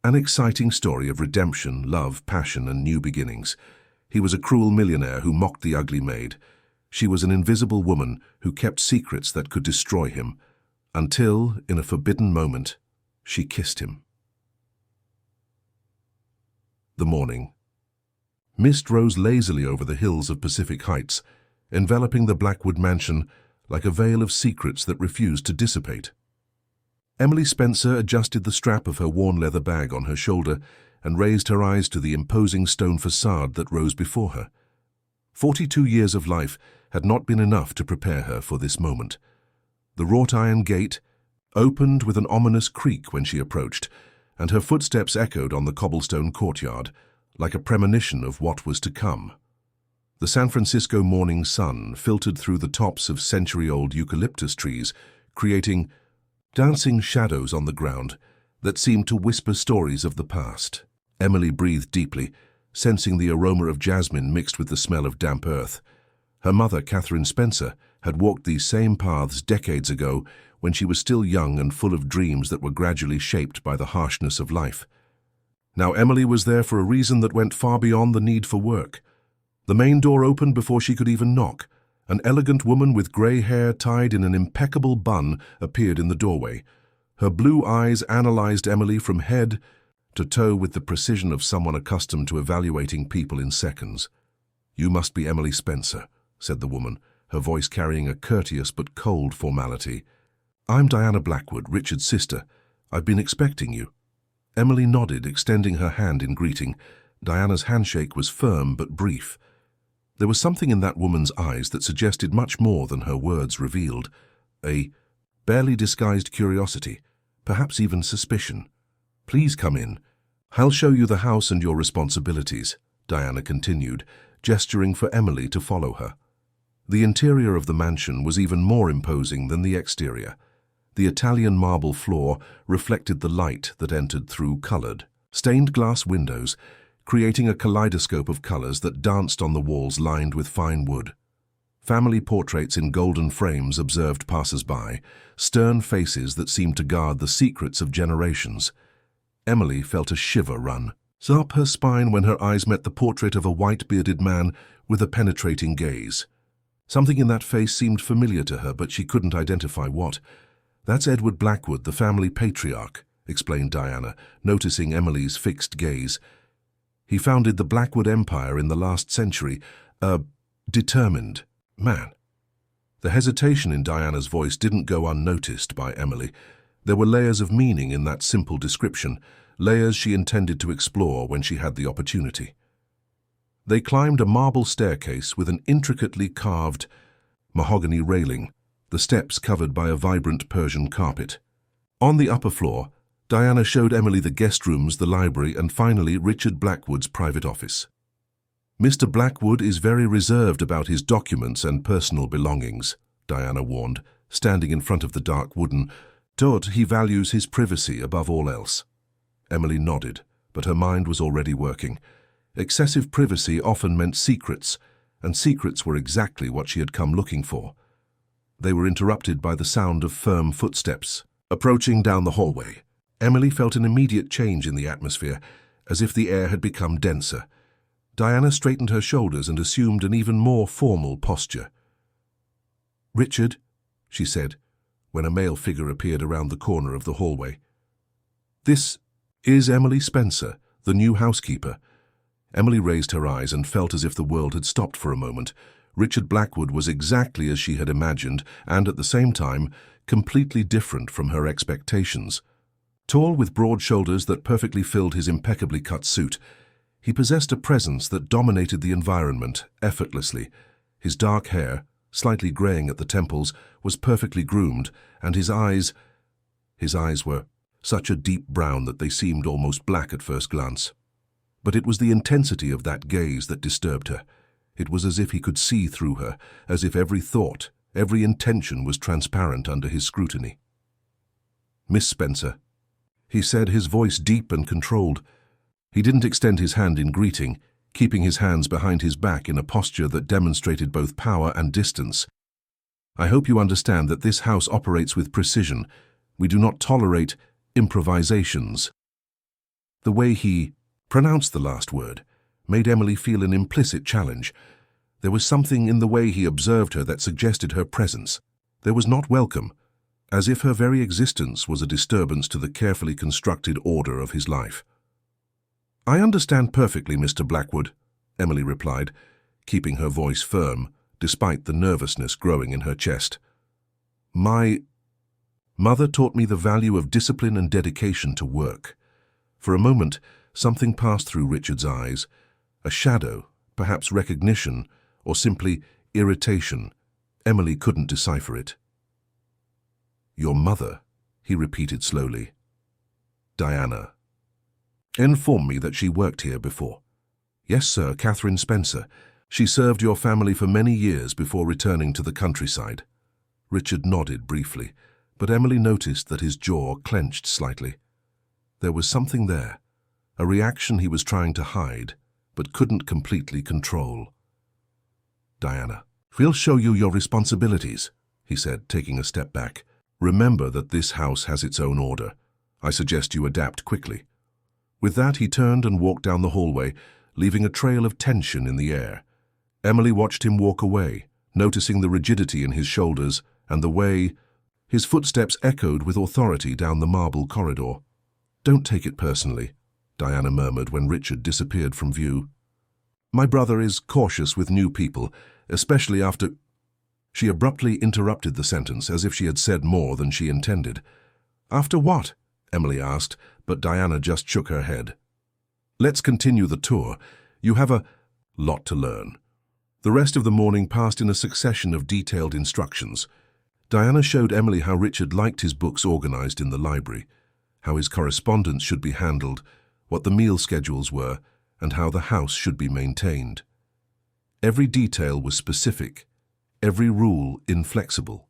An exciting story of redemption, love, passion, and new beginnings. He was a cruel millionaire who mocked the ugly maid. She was an invisible woman who kept secrets that could destroy him, until, in a forbidden moment, she kissed him. The morning. Mist rose lazily over the hills of Pacific Heights, enveloping the Blackwood mansion like a veil of secrets that refused to dissipate. Emily Spencer adjusted the strap of her worn leather bag on her shoulder and raised her eyes to the imposing stone facade that rose before her. 42 years of life had not been enough to prepare her for this moment. The wrought-iron gate opened with an ominous creak when she approached, and her footsteps echoed on the cobblestone courtyard, like a premonition of what was to come. The San Francisco morning sun filtered through the tops of century-old eucalyptus trees, creating dancing shadows on the ground that seemed to whisper stories of the past. Emily breathed deeply, sensing the aroma of jasmine mixed with the smell of damp earth. Her mother, Catherine Spencer, had walked these same paths decades ago when she was still young and full of dreams that were gradually shaped by the harshness of life. Now Emily was there for a reason that went far beyond the need for work. The main door opened before she could even knock. An elegant woman with grey hair tied in an impeccable bun appeared in the doorway. Her blue eyes analyzed Emily from head to toe with the precision of someone accustomed to evaluating people in seconds. "You must be Emily Spencer," said the woman, her voice carrying a courteous but cold formality. "I'm Diana Blackwood, Richard's sister. I've been expecting you." Emily nodded, extending her hand in greeting. Diana's handshake was firm but brief. There was something in that woman's eyes that suggested much more than her words revealed. A barely disguised curiosity, perhaps even suspicion. "Please come in. I'll show you the house and your responsibilities," Diana continued, gesturing for Emily to follow her. The interior of the mansion was even more imposing than the exterior. The Italian marble floor reflected the light that entered through colored, stained glass windows, creating a kaleidoscope of colors that danced on the walls lined with fine wood. Family portraits in golden frames observed passers-by, stern faces that seemed to guard the secrets of generations. Emily felt a shiver run up her spine when her eyes met the portrait of a white-bearded man with a penetrating gaze. Something in that face seemed familiar to her, but she couldn't identify what. "That's Edward Blackwood, the family patriarch," explained Diana, noticing Emily's fixed gaze. "He founded the Blackwood Empire in the last century, a determined man." The hesitation in Diana's voice didn't go unnoticed by Emily. There were layers of meaning in that simple description, layers she intended to explore when she had the opportunity. They climbed a marble staircase with an intricately carved mahogany railing, the steps covered by a vibrant Persian carpet. On the upper floor, Diana showed Emily the guest rooms, the library, and finally Richard Blackwood's private office. "Mr. Blackwood is very reserved about his documents and personal belongings," Diana warned, standing in front of the dark wooden door. "He values his privacy above all else." Emily nodded, but her mind was already working. Excessive privacy often meant secrets, and secrets were exactly what she had come looking for. They were interrupted by the sound of firm footsteps approaching down the hallway. Emily felt an immediate change in the atmosphere, as if the air had become denser. Diana straightened her shoulders and assumed an even more formal posture. "Richard," she said, when a male figure appeared around the corner of the hallway. "This is Emily Spencer, the new housekeeper." Emily raised her eyes and felt as if the world had stopped for a moment. Richard Blackwood was exactly as she had imagined, and at the same time, completely different from her expectations. Tall, with broad shoulders that perfectly filled his impeccably cut suit, he possessed a presence that dominated the environment effortlessly. His dark hair, slightly graying at the temples, was perfectly groomed, and his eyes were such a deep brown that they seemed almost black at first glance. But it was the intensity of that gaze that disturbed her. It was as if he could see through her, as if every thought, every intention was transparent under his scrutiny. "Miss Spencer," he said, his voice deep and controlled. He didn't extend his hand in greeting, keeping his hands behind his back in a posture that demonstrated both power and distance. "I hope you understand that this house operates with precision. We do not tolerate improvisations." The way he pronounced the last word made Emily feel an implicit challenge. There was something in the way he observed her that suggested her presence. There was not welcome, as if her very existence was a disturbance to the carefully constructed order of his life. "I understand perfectly, Mr. Blackwood," Emily replied, keeping her voice firm, despite the nervousness growing in her chest. "My mother taught me the value of discipline and dedication to work." For a moment, something passed through Richard's eyes, a shadow, perhaps recognition, or simply irritation. Emily couldn't decipher it. "Your mother," he repeated slowly. "Diana informed me that she worked here before." "Yes, sir, Catherine Spencer. She served your family for many years before returning to the countryside." Richard nodded briefly, but Emily noticed that his jaw clenched slightly. There was something there, a reaction he was trying to hide, but couldn't completely control. "Diana, we'll show you your responsibilities," he said, taking a step back. "Remember that this house has its own order. I suggest you adapt quickly." With that, he turned and walked down the hallway, leaving a trail of tension in the air. Emily watched him walk away, noticing the rigidity in his shoulders and the way his footsteps echoed with authority down the marble corridor. "Don't take it personally," Diana murmured when Richard disappeared from view. "My brother is cautious with new people, especially after—" She abruptly interrupted the sentence as if she had said more than she intended. "After what?" Emily asked, but Diana just shook her head. "Let's continue the tour. You have a lot to learn." The rest of the morning passed in a succession of detailed instructions. Diana showed Emily how Richard liked his books organized in the library, how his correspondence should be handled, what the meal schedules were, and how the house should be maintained. Every detail was specific, every rule inflexible.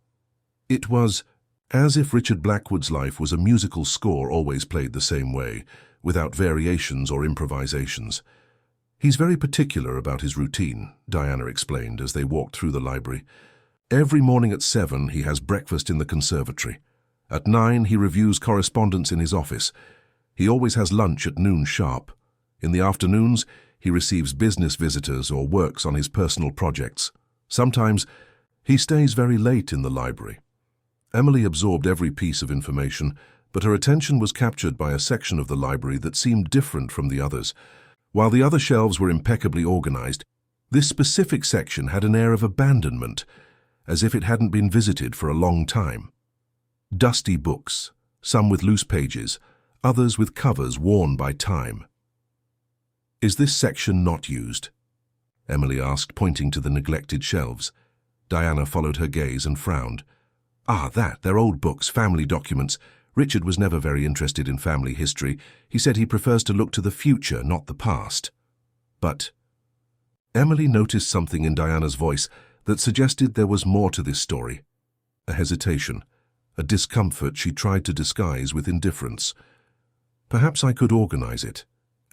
It was as if Richard Blackwood's life was a musical score always played the same way, without variations or improvisations. "He's very particular about his routine," Diana explained as they walked through the library. "Every morning at 7 he has breakfast in the conservatory. At 9 he reviews correspondence in his office. He always has lunch at noon sharp. In the afternoons he receives business visitors or works on his personal projects. Sometimes he stays very late in the library." Emily absorbed every piece of information, but her attention was captured by a section of the library that seemed different from the others. While the other shelves were impeccably organized, this specific section had an air of abandonment, as if it hadn't been visited for a long time. Dusty books, some with loose pages, others with covers worn by time. "Is this section not used?" Emily asked, pointing to the neglected shelves. Diana followed her gaze and frowned. They're old books, family documents. Richard was never very interested in family history. He said he prefers to look to the future, not the past." "But—" Emily noticed something in Diana's voice that suggested there was more to this story. A hesitation, a discomfort she tried to disguise with indifference. "Perhaps I could organize it,"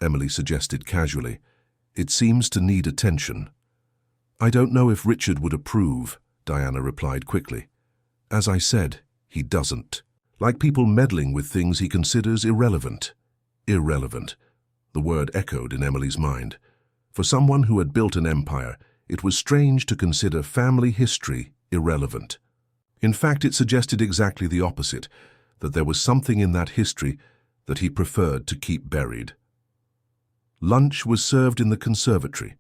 Emily suggested casually. "It seems to need attention." "I don't know if Richard would approve," Diana replied quickly. "As I said, he doesn't. Like people meddling with things he considers irrelevant." Irrelevant. The word echoed in Emily's mind. For someone who had built an empire, it was strange to consider family history irrelevant. In fact, it suggested exactly the opposite, that there was something in that history that he preferred to keep buried. Lunch was served in the conservatory,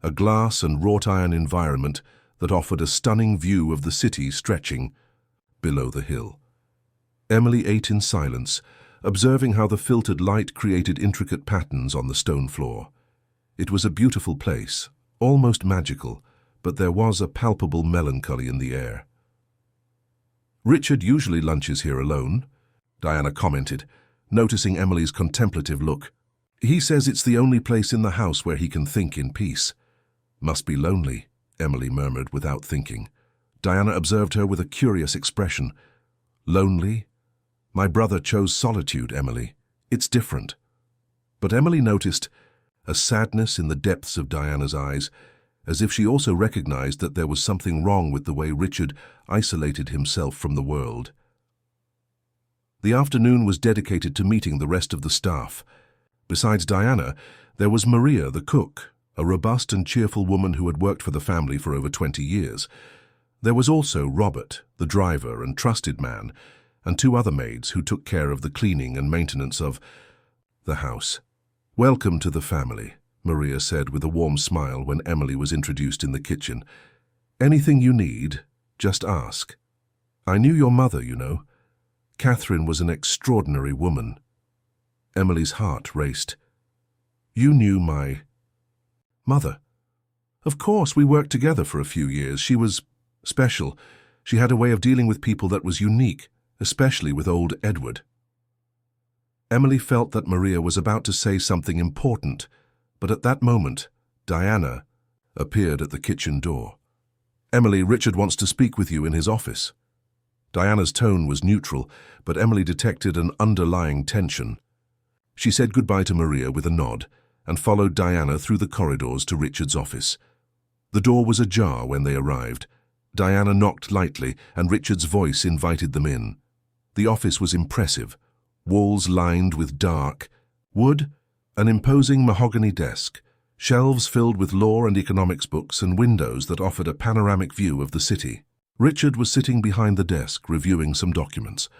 a glass and wrought-iron environment that offered a stunning view of the city stretching below the hill. Emily ate in silence, observing how the filtered light created intricate patterns on the stone floor. It was a beautiful place, almost magical, but there was a palpable melancholy in the air. "Richard usually lunches here alone," Diana commented, noticing Emily's contemplative look. "He says it's the only place in the house where he can think in peace." "Must be lonely," Emily murmured without thinking. Diana observed her with a curious expression. "Lonely? My brother chose solitude, Emily. It's different." But Emily noticed a sadness in the depths of Diana's eyes, as if she also recognized that there was something wrong with the way Richard isolated himself from the world. The afternoon was dedicated to meeting the rest of the staff. Besides Diana, there was Maria, the cook, a robust and cheerful woman who had worked for the family for over 20 years. There was also Robert, the driver and trusted man, and 2 other maids who took care of the cleaning and maintenance of the house. "Welcome to the family," Maria said with a warm smile when Emily was introduced in the kitchen. "Anything you need, just ask. I knew your mother, you know. Catherine was an extraordinary woman." Emily's heart raced. "You knew my mother?" "Of course, we worked together for a few years. She was special. She had a way of dealing with people that was unique, especially with old Edward." Emily felt that Maria was about to say something important, but at that moment, Diana appeared at the kitchen door. "Emily, Richard wants to speak with you in his office." Diana's tone was neutral, but Emily detected an underlying tension. She said goodbye to Maria with a nod and followed Diana through the corridors to Richard's office. The door was ajar when they arrived. Diana knocked lightly, and Richard's voice invited them in. The office was impressive, walls lined with dark wood, an imposing mahogany desk, shelves filled with law and economics books, and windows that offered a panoramic view of the city. Richard was sitting behind the desk, reviewing some documents.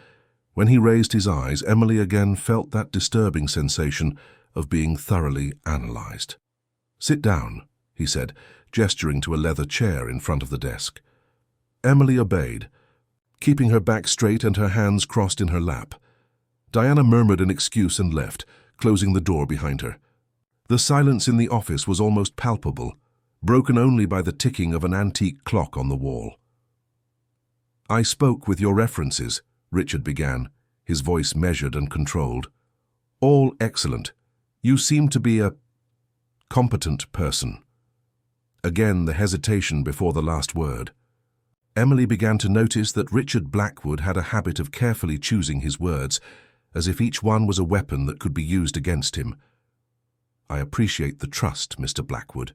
When he raised his eyes, Emily again felt that disturbing sensation of being thoroughly analyzed. "Sit down," he said, gesturing to a leather chair in front of the desk. Emily obeyed, keeping her back straight and her hands crossed in her lap. Diana murmured an excuse and left, closing the door behind her. The silence in the office was almost palpable, broken only by the ticking of an antique clock on the wall. "I spoke with your references," Richard began, his voice measured and controlled. "All excellent. You seem to be a competent person." Again the hesitation before the last word. Emily began to notice that Richard Blackwood had a habit of carefully choosing his words, as if each one was a weapon that could be used against him. "I appreciate the trust, Mr. Blackwood."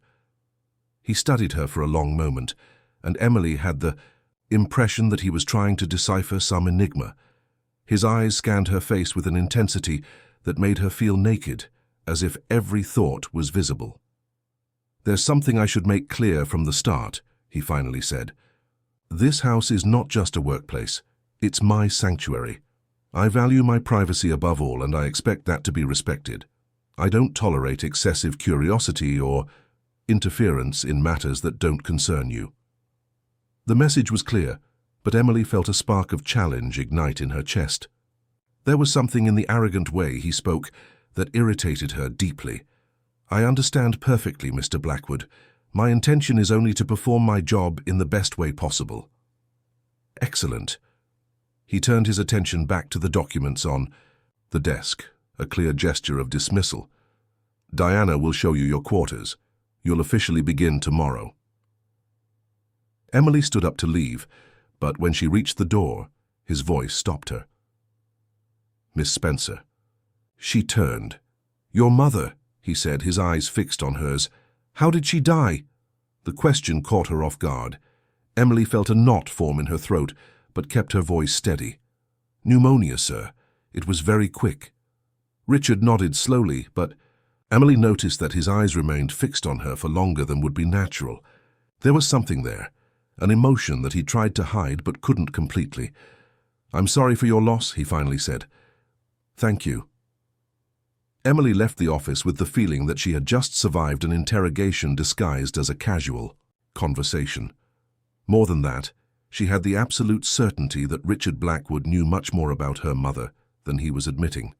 He studied her for a long moment, and Emily had the impression that he was trying to decipher some enigma. His eyes scanned her face with an intensity that made her feel naked, as if every thought was visible. "There's something I should make clear from the start," he finally said. "This house is not just a workplace. It's my sanctuary. I value my privacy above all, and I expect that to be respected. I don't tolerate excessive curiosity or interference in matters that don't concern you." The message was clear, but Emily felt a spark of challenge ignite in her chest. There was something in the arrogant way he spoke that irritated her deeply. "I understand perfectly, Mr. Blackwood. My intention is only to perform my job in the best way possible." "Excellent." He turned his attention back to the documents on the desk, a clear gesture of dismissal. "Diana will show you your quarters. You'll officially begin tomorrow." Emily stood up to leave, but when she reached the door, his voice stopped her. "Miss Spencer." She turned. "Your mother," he said, his eyes fixed on hers. "How did she die?" The question caught her off guard. Emily felt a knot form in her throat, but kept her voice steady. "Pneumonia, sir. It was very quick." Richard nodded slowly, but Emily noticed that his eyes remained fixed on her for longer than would be natural. There was something there, an emotion that he tried to hide but couldn't completely. "I'm sorry for your loss," he finally said. "Thank you." Emily left the office with the feeling that she had just survived an interrogation disguised as a casual conversation. More than that, she had the absolute certainty that Richard Blackwood knew much more about her mother than he was admitting.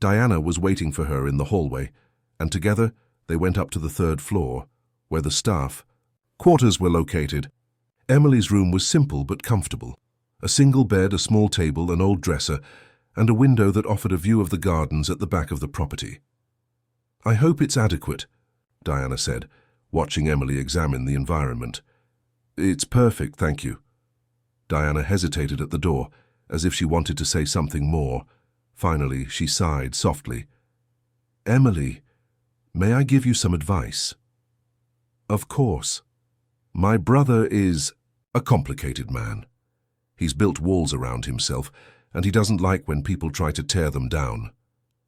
Diana was waiting for her in the hallway, and together they went up to the 3rd floor, where the staff quarters were located. Emily's room was simple but comfortable. A single bed, a small table, an old dresser, and a window that offered a view of the gardens at the back of the property. "I hope it's adequate," Diana said, watching Emily examine the environment. "It's perfect, thank you." Diana hesitated at the door, as if she wanted to say something more. Finally, she sighed softly. "Emily, may I give you some advice?" "Of course." "My brother is a complicated man. He's built walls around himself, and he doesn't like when people try to tear them down.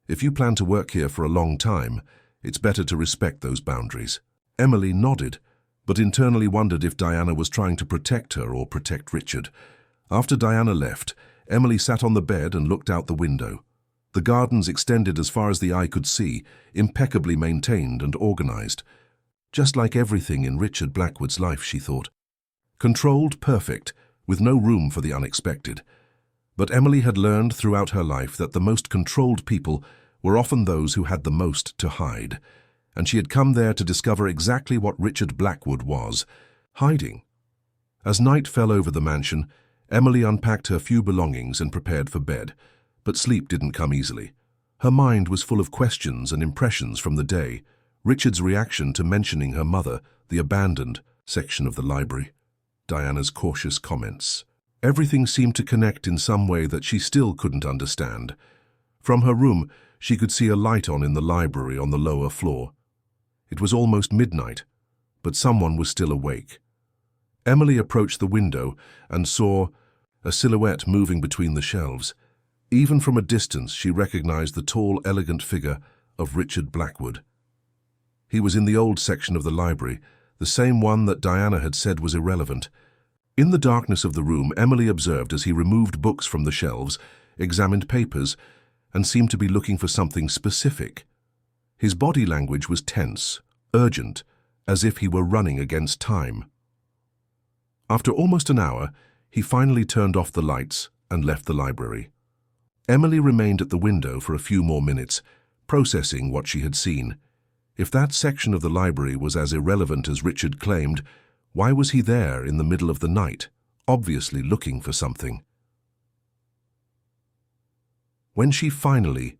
If you plan to work here for a long time, it's better to respect those boundaries. Emily nodded, but internally wondered if Diana was trying to protect her or protect Richard. After Diana left, Emily sat on the bed and looked out the window. The gardens extended as far as the eye could see, impeccably maintained and organized. Just like everything in Richard Blackwood's life, she thought. Controlled, perfect, with no room for the unexpected. But Emily had learned throughout her life that the most controlled people were often those who had the most to hide, and she had come there to discover exactly what Richard Blackwood was, hiding. As night fell over the mansion, Emily unpacked her few belongings and prepared for bed, but sleep didn't come easily. Her mind was full of questions and impressions from the day, Richard's reaction to mentioning her mother, the abandoned section of the library, Diana's cautious comments. Everything seemed to connect in some way that she still couldn't understand. From her room, she could see a light on in the library on the lower floor. It was almost midnight, but someone was still awake. Emily approached the window and saw a silhouette moving between the shelves. Even from a distance, she recognized the tall, elegant figure of Richard Blackwood. He was in the old section of the library, the same one that Diana had said was irrelevant. In the darkness of the room, Emily observed as he removed books from the shelves, examined papers, and seemed to be looking for something specific. His body language was tense, urgent, as if he were running against time. After almost an hour, he finally turned off the lights and left the library. Emily remained at the window for a few more minutes, processing what she had seen. If that section of the library was as irrelevant as Richard claimed, why was he there in the middle of the night, obviously looking for something? When she finally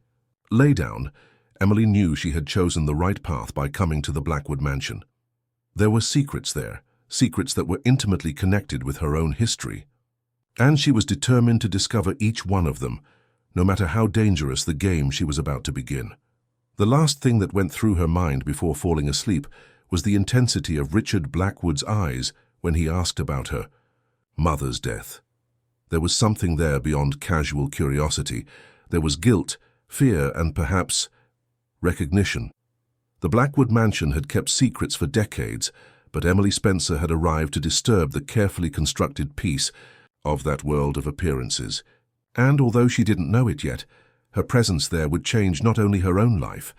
lay down, Emily knew she had chosen the right path by coming to the Blackwood mansion. There were secrets there, secrets that were intimately connected with her own history. And she was determined to discover each one of them, no matter how dangerous the game she was about to begin. The last thing that went through her mind before falling asleep was the intensity of Richard Blackwood's eyes when he asked about her mother's death. There was something there beyond casual curiosity. There was guilt, fear, and perhaps recognition. The Blackwood mansion had kept secrets for decades, but Emily Spencer had arrived to disturb the carefully constructed peace of that world of appearances. And although she didn't know it yet, her presence there would change not only her own life,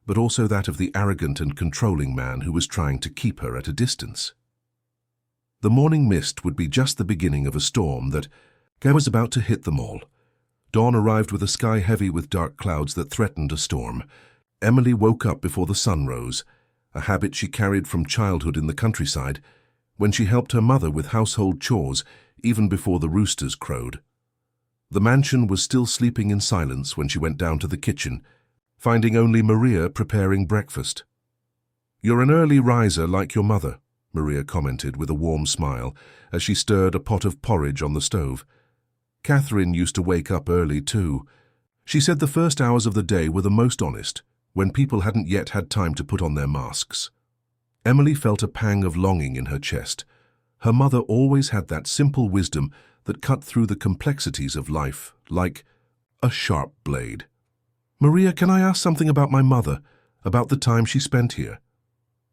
but also that of the arrogant and controlling man who was trying to keep her at a distance. The morning mist would be just the beginning of a storm that was about to hit them all. Dawn arrived with a sky heavy with dark clouds that threatened a storm. Emily woke up before the sun rose, a habit she carried from childhood in the countryside, when she helped her mother with household chores even before the roosters crowed. The mansion was still sleeping in silence when she went down to the kitchen, finding only Maria preparing breakfast. "You're an early riser like your mother," Maria commented with a warm smile as she stirred a pot of porridge on the stove. Catherine used to wake up early too. She said the first hours of the day were the most honest, when people hadn't yet had time to put on their masks. Emily felt a pang of longing in her chest. Her mother always had that simple wisdom that cut through the complexities of life like a sharp blade. "Maria, can I ask something about my mother, about the time she spent here?"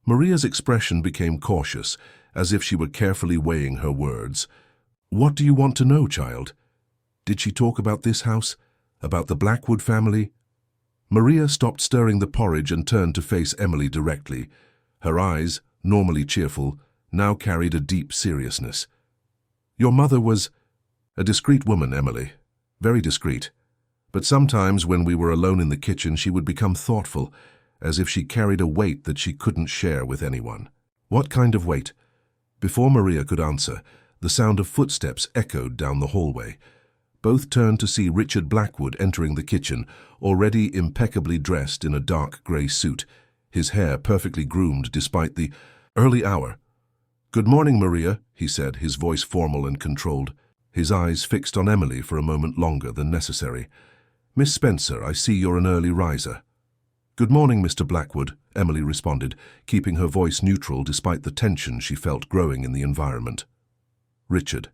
Maria's expression became cautious, as if she were carefully weighing her words. "What do you want to know, child? Did she talk about this house? About the Blackwood family?" Maria stopped stirring the porridge and turned to face Emily directly. Her eyes, normally cheerful, now carried a deep seriousness. "Your mother was a discreet woman, Emily, very discreet. But sometimes when we were alone in the kitchen, she would become thoughtful, as if she carried a weight that she couldn't share with anyone." "What kind of weight?" Before Maria could answer, the sound of footsteps echoed down the hallway. Both turned to see Richard Blackwood entering the kitchen, already impeccably dressed in a dark grey suit, his hair perfectly groomed despite the early hour. "Good morning, Maria," he said, his voice formal and controlled. His eyes fixed on Emily for a moment longer than necessary. "Miss Spencer, I see you're an early riser." "Good morning, Mr. Blackwood," Emily responded, keeping her voice neutral despite the tension she felt growing in the environment. Richard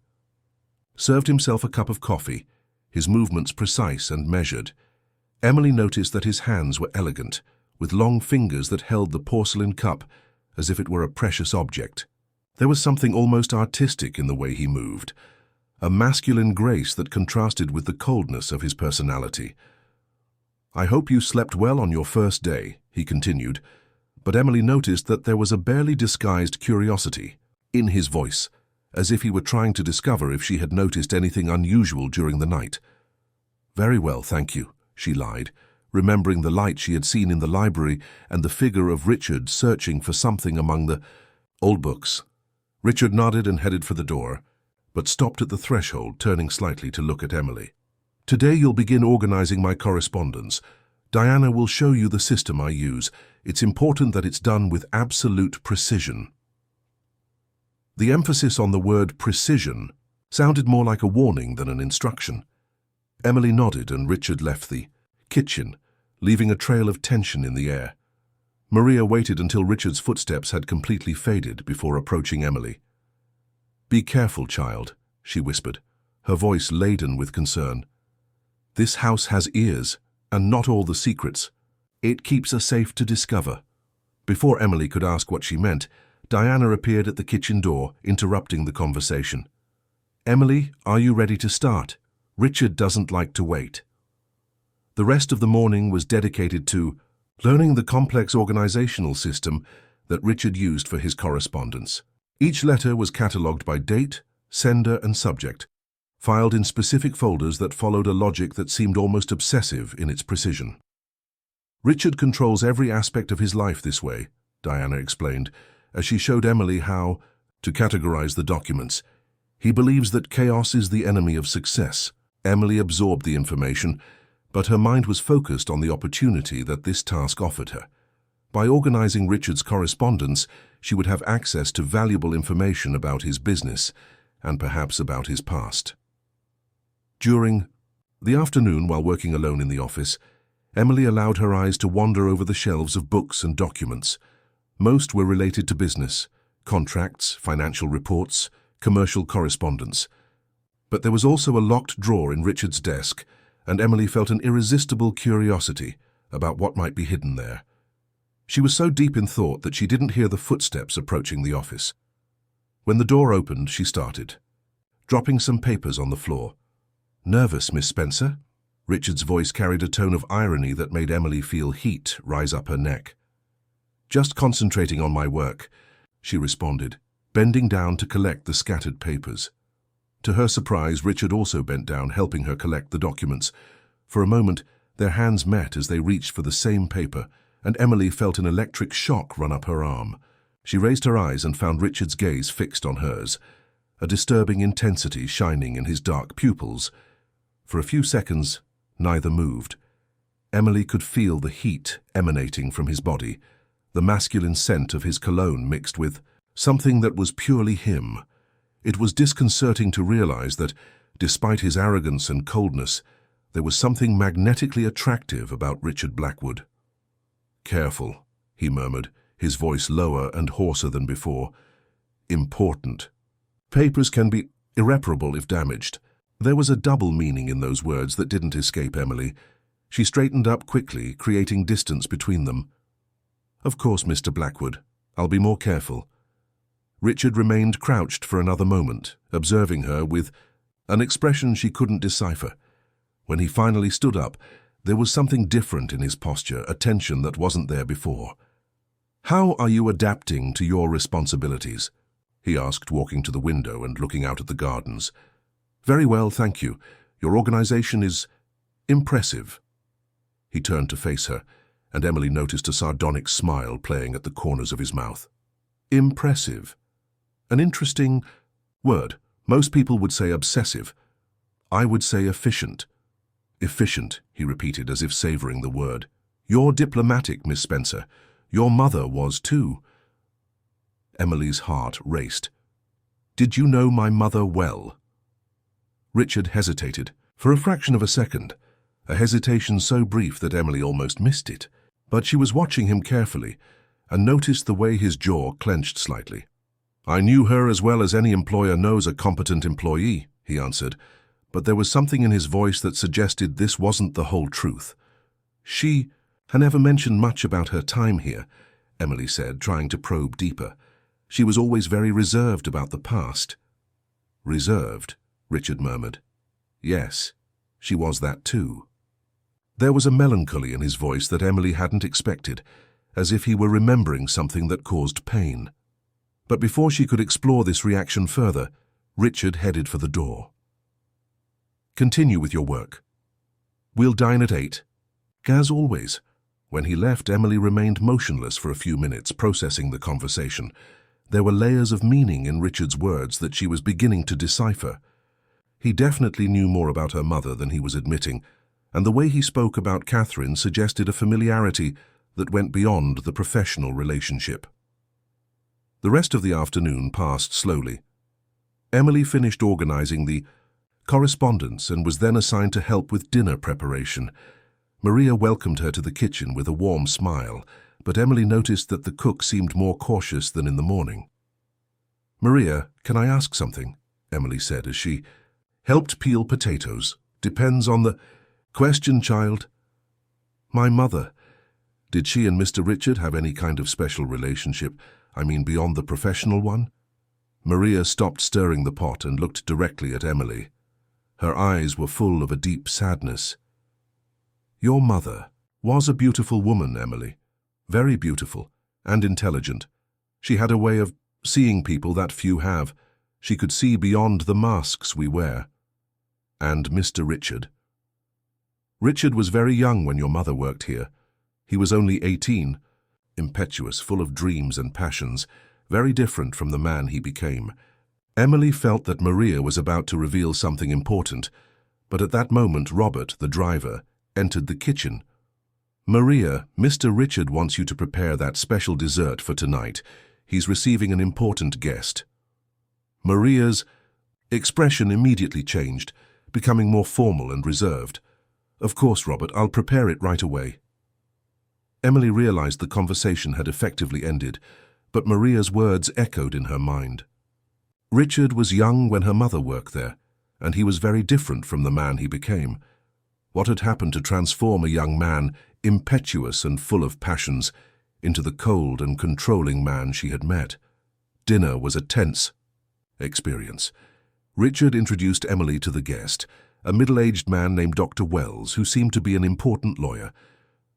served himself a cup of coffee, his movements precise and measured. Emily noticed that his hands were elegant, with long fingers that held the porcelain cup as if it were a precious object. There was something almost artistic in the way he moved, a masculine grace that contrasted with the coldness of his personality. "I hope you slept well on your first day," he continued, but Emily noticed that there was a barely disguised curiosity in his voice, as if he were trying to discover if she had noticed anything unusual during the night. "Very well, thank you," she lied, remembering the light she had seen in the library and the figure of Richard searching for something among the old books. Richard nodded and headed for the door, but stopped at the threshold, turning slightly to look at Emily. "Today you'll begin organizing my correspondence. Diana will show you the system I use. It's important that it's done with absolute precision." The emphasis on the word precision sounded more like a warning than an instruction. Emily nodded and Richard left the kitchen, leaving a trail of tension in the air. Maria waited until Richard's footsteps had completely faded before approaching Emily. "Be careful, child," she whispered, her voice laden with concern. "This house has ears, and not all the secrets. It keeps us safe to discover." Before Emily could ask what she meant, Diana appeared at the kitchen door, interrupting the conversation. "Emily, are you ready to start? Richard doesn't like to wait." The rest of the morning was dedicated to learning the complex organizational system that Richard used for his correspondence. Each letter was catalogued by date, sender, and subject, filed in specific folders that followed a logic that seemed almost obsessive in its precision. "Richard controls every aspect of his life this way," Diana explained, as she showed Emily how to categorize the documents. "He believes that chaos is the enemy of success." Emily absorbed the information, but her mind was focused on the opportunity that this task offered her. By organizing Richard's correspondence, she would have access to valuable information about his business and perhaps about his past. During the afternoon, while working alone in the office, Emily allowed her eyes to wander over the shelves of books and documents. Most were related to business, contracts, financial reports, commercial correspondence. But there was also a locked drawer in Richard's desk, and Emily felt an irresistible curiosity about what might be hidden there. She was so deep in thought that she didn't hear the footsteps approaching the office. When the door opened, she started, dropping some papers on the floor. "Nervous, Miss Spencer?" Richard's voice carried a tone of irony that made Emily feel heat rise up her neck. "Just concentrating on my work," she responded, bending down to collect the scattered papers. To her surprise, Richard also bent down, helping her collect the documents. For a moment, their hands met as they reached for the same paper, and Emily felt an electric shock run up her arm. She raised her eyes and found Richard's gaze fixed on hers, a disturbing intensity shining in his dark pupils. For a few seconds, neither moved. Emily could feel the heat emanating from his body, the masculine scent of his cologne mixed with something that was purely him. It was disconcerting to realize that, despite his arrogance and coldness, there was something magnetically attractive about Richard Blackwood. "Careful," he murmured, his voice lower and hoarser than before. "Important. Papers can be irreparable if damaged." There was a double meaning in those words that didn't escape Emily. She straightened up quickly, creating distance between them. "Of course, Mr. Blackwood. I'll be more careful." Richard remained crouched for another moment, observing her with an expression she couldn't decipher. When he finally stood up, there was something different in his posture, a tension that wasn't there before. "How are you adapting to your responsibilities?" he asked, walking to the window and looking out at the gardens. "Very well, thank you. Your organization is impressive." He turned to face her, and Emily noticed a sardonic smile playing at the corners of his mouth. Impressive. An interesting word. Most people would say obsessive. I would say efficient. "Efficient," he repeated as if savoring the word. "You're diplomatic, Miss Spencer. Your mother was too." Emily's heart raced. "Did you know my mother well?" Richard hesitated, for a fraction of a second, a hesitation so brief that Emily almost missed it. But she was watching him carefully, and noticed the way his jaw clenched slightly. "I knew her as well as any employer knows a competent employee," he answered, but there was something in his voice that suggested this wasn't the whole truth. She never mentioned much about her time here, Emily said, trying to probe deeper. She was always very reserved about the past. Reserved, Richard murmured. Yes, she was that too. There was a melancholy in his voice that Emily hadn't expected, as if he were remembering something that caused pain. But before she could explore this reaction further, Richard headed for the door. Continue with your work. We'll dine at 8. As always. When he left, Emily remained motionless for a few minutes, processing the conversation. There were layers of meaning in Richard's words that she was beginning to decipher. He definitely knew more about her mother than he was admitting, and the way he spoke about Catherine suggested a familiarity that went beyond the professional relationship. The rest of the afternoon passed slowly. Emily finished organizing the correspondence and was then assigned to help with dinner preparation. Maria welcomed her to the kitchen with a warm smile, but Emily noticed that the cook seemed more cautious than in the morning. "Maria, can I ask something?" Emily said as she helped peel potatoes. "Depends on the question, child." "My mother. Did she and Mr. Richard have any kind of special relationship? I mean, beyond the professional one?" Maria stopped stirring the pot and looked directly at Emily. Her eyes were full of a deep sadness. "Your mother was a beautiful woman, Emily. Very beautiful and intelligent. She had a way of seeing people that few have. She could see beyond the masks we wear." "And Mr. Richard?" "Richard was very young when your mother worked here. He was only 18, impetuous, full of dreams and passions, very different from the man he became." Emily felt that Maria was about to reveal something important, but at that moment Robert, the driver, entered the kitchen. "Maria, Mr. Richard wants you to prepare that special dessert for tonight. He's receiving an important guest." Maria's expression immediately changed, becoming more formal and reserved. "Of course, Robert, I'll prepare it right away." Emily realized the conversation had effectively ended, but Maria's words echoed in her mind. Richard was young when her mother worked there, and he was very different from the man he became. What had happened to transform a young man, impetuous and full of passions, into the cold and controlling man she had met? Dinner was a tense experience. Richard introduced Emily to the guest, a middle-aged man named Dr. Wells, who seemed to be an important lawyer.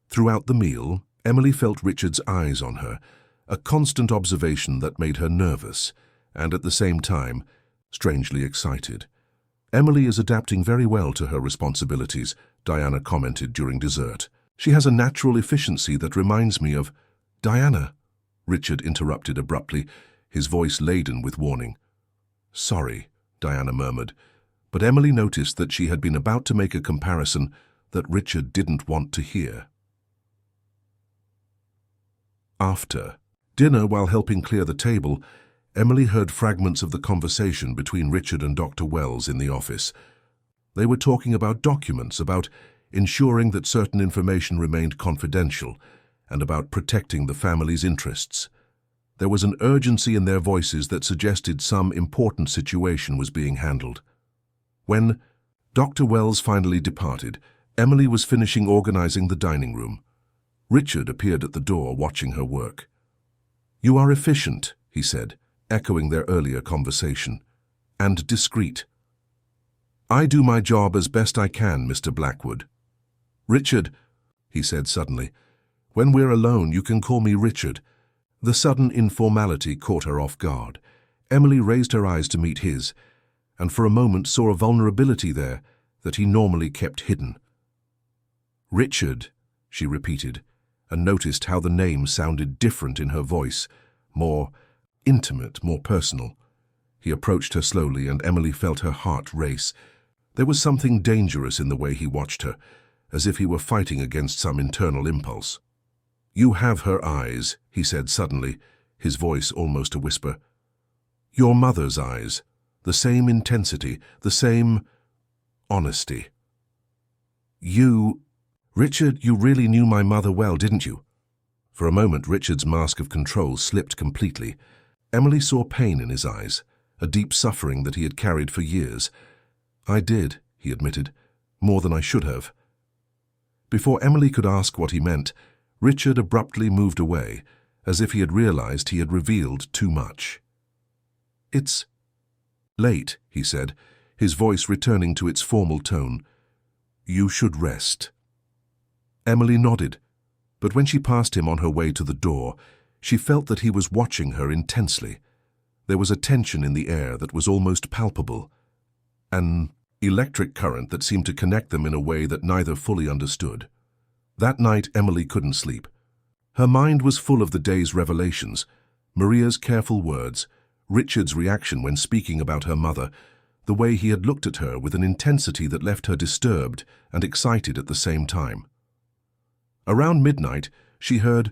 Throughout the meal, Emily felt Richard's eyes on her, a constant observation that made her nervous, and at the same time, strangely excited. "Emily is adapting very well to her responsibilities," Diana commented during dessert. "She has a natural efficiency that reminds me of—" "Diana," Richard interrupted abruptly, his voice laden with warning. "Sorry," Diana murmured, but Emily noticed that she had been about to make a comparison that Richard didn't want to hear. After dinner, while helping clear the table, Emily heard fragments of the conversation between Richard and Dr. Wells in the office. They were talking about documents, about ensuring that certain information remained confidential, and about protecting the family's interests. There was an urgency in their voices that suggested some important situation was being handled. When Dr. Wells finally departed, Emily was finishing organizing the dining room. Richard appeared at the door, watching her work. "You are efficient," he said, echoing their earlier conversation, "and discreet." "I do my job as best I can, Mr. Blackwood." "Richard," he said suddenly, "when we're alone, you can call me Richard." The sudden informality caught her off guard. Emily raised her eyes to meet his, and for a moment saw a vulnerability there that he normally kept hidden. "Richard," she repeated, and noticed how the name sounded different in her voice, more intimate, more personal. He approached her slowly, and Emily felt her heart race. There was something dangerous in the way he watched her, as if he were fighting against some internal impulse. "You have her eyes," he said suddenly, his voice almost a whisper. "Your mother's eyes, the same intensity, the same honesty." Richard, you really knew my mother well, didn't you?" For a moment, Richard's mask of control slipped completely. Emily saw pain in his eyes, a deep suffering that he had carried for years. "I did," he admitted, "more than I should have." Before Emily could ask what he meant, Richard abruptly moved away, as if he had realized he had revealed too much. "It's late," he said, his voice returning to its formal tone. "You should rest." Emily nodded, but when she passed him on her way to the door, she felt that he was watching her intensely. There was a tension in the air that was almost palpable, an electric current that seemed to connect them in a way that neither fully understood. That night, Emily couldn't sleep. Her mind was full of the day's revelations, Maria's careful words, Richard's reaction when speaking about her mother, the way he had looked at her with an intensity that left her disturbed and excited at the same time. Around midnight, she heard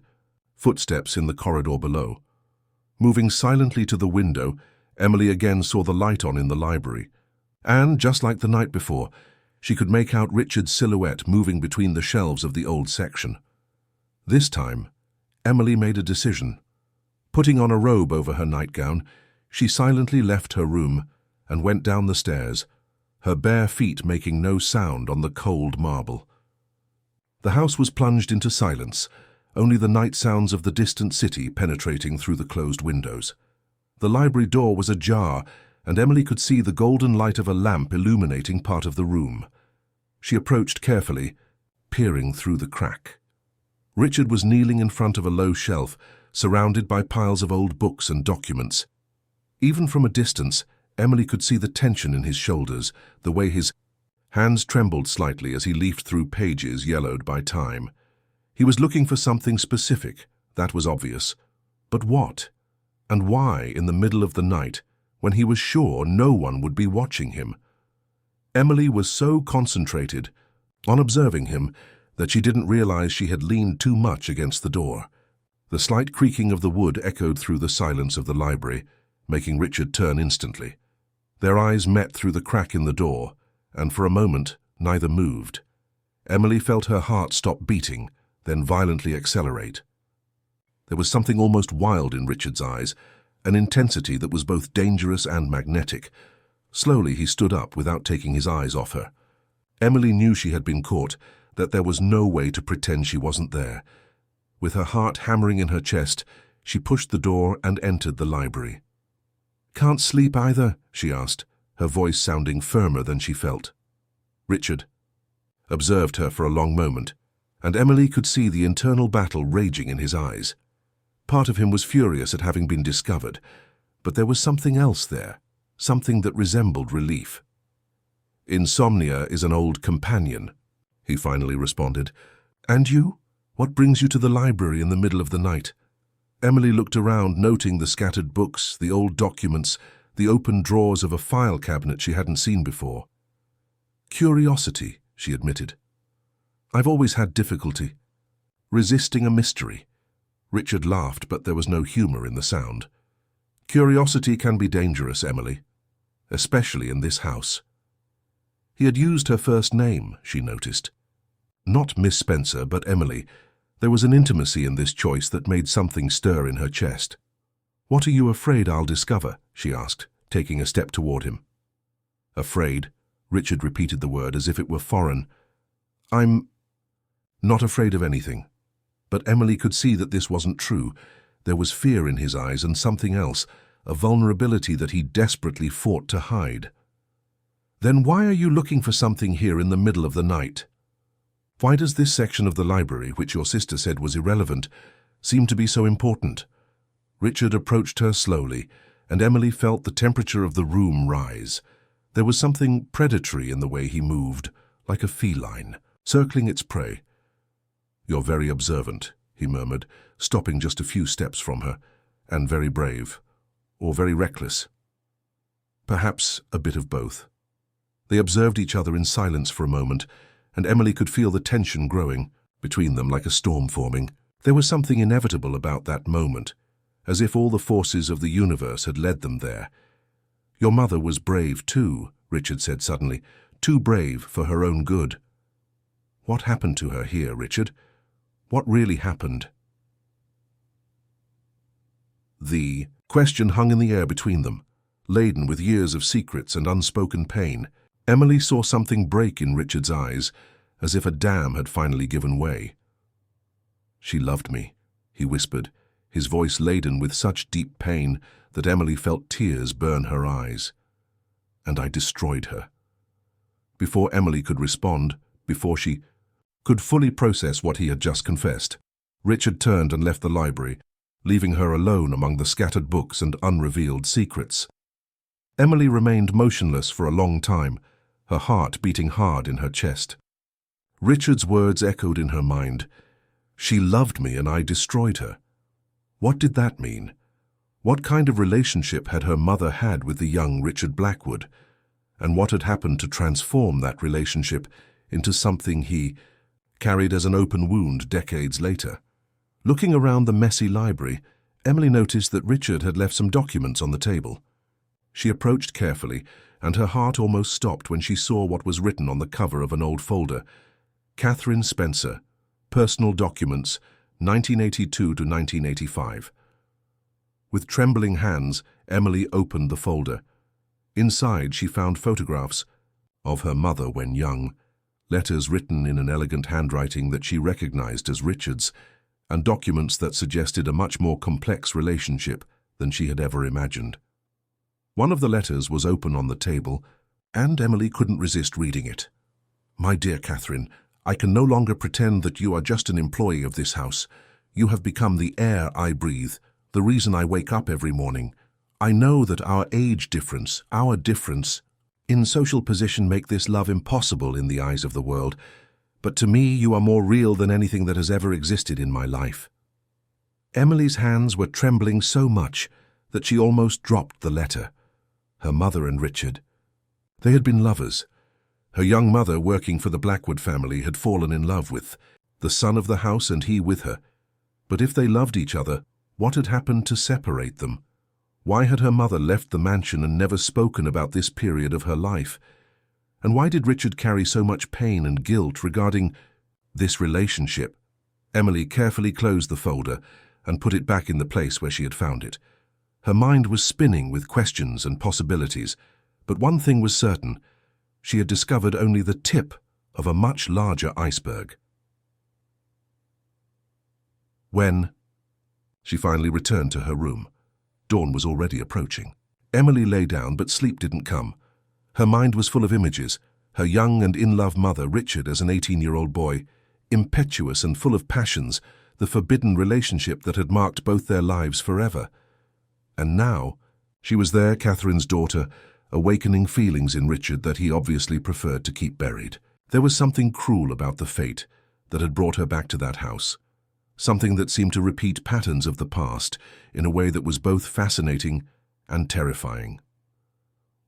footsteps in the corridor below. Moving silently to the window, Emily again saw the light on in the library, and, just like the night before, she could make out Richard's silhouette moving between the shelves of the old section. This time, Emily made a decision. Putting on a robe over her nightgown, she silently left her room and went down the stairs, her bare feet making no sound on the cold marble. The house was plunged into silence, only the night sounds of the distant city penetrating through the closed windows. The library door was ajar, and Emily could see the golden light of a lamp illuminating part of the room. She approached carefully, peering through the crack. Richard was kneeling in front of a low shelf, surrounded by piles of old books and documents. Even from a distance, Emily could see the tension in his shoulders, the way his hands trembled slightly as he leafed through pages yellowed by time. He was looking for something specific, that was obvious. But what? And why in the middle of the night, when he was sure no one would be watching him? Emily was so concentrated on observing him that she didn't realize she had leaned too much against the door. The slight creaking of the wood echoed through the silence of the library, making Richard turn instantly. Their eyes met through the crack in the door, and for a moment neither moved. Emily felt her heart stop beating, then violently accelerate. There was something almost wild in Richard's eyes, an intensity that was both dangerous and magnetic. Slowly he stood up without taking his eyes off her. Emily knew she had been caught, that there was no way to pretend she wasn't there. With her heart hammering in her chest, she pushed the door and entered the library. "Can't sleep either?" she asked, her voice sounding firmer than she felt. Richard observed her for a long moment, and Emily could see the internal battle raging in his eyes. Part of him was furious at having been discovered, but there was something else there, something that resembled relief. "Insomnia is an old companion," he finally responded. "And you? What brings you to the library in the middle of the night?" Emily looked around, noting the scattered books, the old documents, the open drawers of a file cabinet she hadn't seen before. "Curiosity," she admitted. "I've always had difficulty resisting a mystery." Richard laughed, but there was no humor in the sound. "Curiosity can be dangerous, Emily, especially in this house." He had used her first name, she noticed. Not Miss Spencer, but Emily. There was an intimacy in this choice that made something stir in her chest. "What are you afraid I'll discover?" she asked, taking a step toward him. "Afraid?" Richard repeated the word as if it were foreign. "I'm not afraid of anything." But Emily could see that this wasn't true. There was fear in his eyes and something else, a vulnerability that he desperately fought to hide. "Then why are you looking for something here in the middle of the night? Why does this section of the library, which your sister said was irrelevant, seem to be so important?" Richard approached her slowly, and Emily felt the temperature of the room rise. There was something predatory in the way he moved, like a feline, circling its prey. "You're very observant," he murmured, stopping just a few steps from her, "and very brave, or very reckless." Perhaps a bit of both. They observed each other in silence for a moment, and Emily could feel the tension growing between them like a storm forming. There was something inevitable about that moment, as if all the forces of the universe had led them there. "Your mother was brave too," Richard said suddenly, "too brave for her own good." "What happened to her here, Richard? What really happened?" The question hung in the air between them, laden with years of secrets and unspoken pain. Emily saw something break in Richard's eyes, as if a dam had finally given way. "She loved me," he whispered, his voice laden with such deep pain that Emily felt tears burn her eyes. "And I destroyed her." Before Emily could respond, before she could fully process what he had just confessed, Richard turned and left the library, leaving her alone among the scattered books and unrevealed secrets. Emily remained motionless for a long time, her heart beating hard in her chest. Richard's words echoed in her mind. "She loved me and I destroyed her." What did that mean? What kind of relationship had her mother had with the young Richard Blackwood? And what had happened to transform that relationship into something he carried as an open wound decades later? Looking around the messy library, Emily noticed that Richard had left some documents on the table. She approached carefully, and her heart almost stopped when she saw what was written on the cover of an old folder. Catherine Spencer, Personal Documents, 1982 to 1985. With trembling hands, Emily opened the folder. Inside, she found photographs of her mother when young, letters written in an elegant handwriting that she recognized as Richard's, and documents that suggested a much more complex relationship than she had ever imagined. One of the letters was open on the table, and Emily couldn't resist reading it. "My dear Catherine, I can no longer pretend that you are just an employee of this house. You have become the air I breathe, the reason I wake up every morning. I know that our age difference, our difference in social position make this love impossible in the eyes of the world, but to me you are more real than anything that has ever existed in my life." Emily's hands were trembling so much that she almost dropped the letter. Her mother and Richard. They had been lovers. Her young mother, working for the Blackwood family, had fallen in love with the son of the house and he with her. But if they loved each other, what had happened to separate them? Why had her mother left the mansion and never spoken about this period of her life? And why did Richard carry so much pain and guilt regarding this relationship? Emily carefully closed the folder and put it back in the place where she had found it. Her mind was spinning with questions and possibilities, but one thing was certain. She had discovered only the tip of a much larger iceberg. When she finally returned to her room, dawn was already approaching. Emily lay down, but sleep didn't come. Her mind was full of images, her young and in-love mother, Richard, as an 18-year-old boy, impetuous and full of passions, the forbidden relationship that had marked both their lives forever. And now, she was there, Catherine's daughter, awakening feelings in Richard that he obviously preferred to keep buried. There was something cruel about the fate that had brought her back to that house, something that seemed to repeat patterns of the past in a way that was both fascinating and terrifying.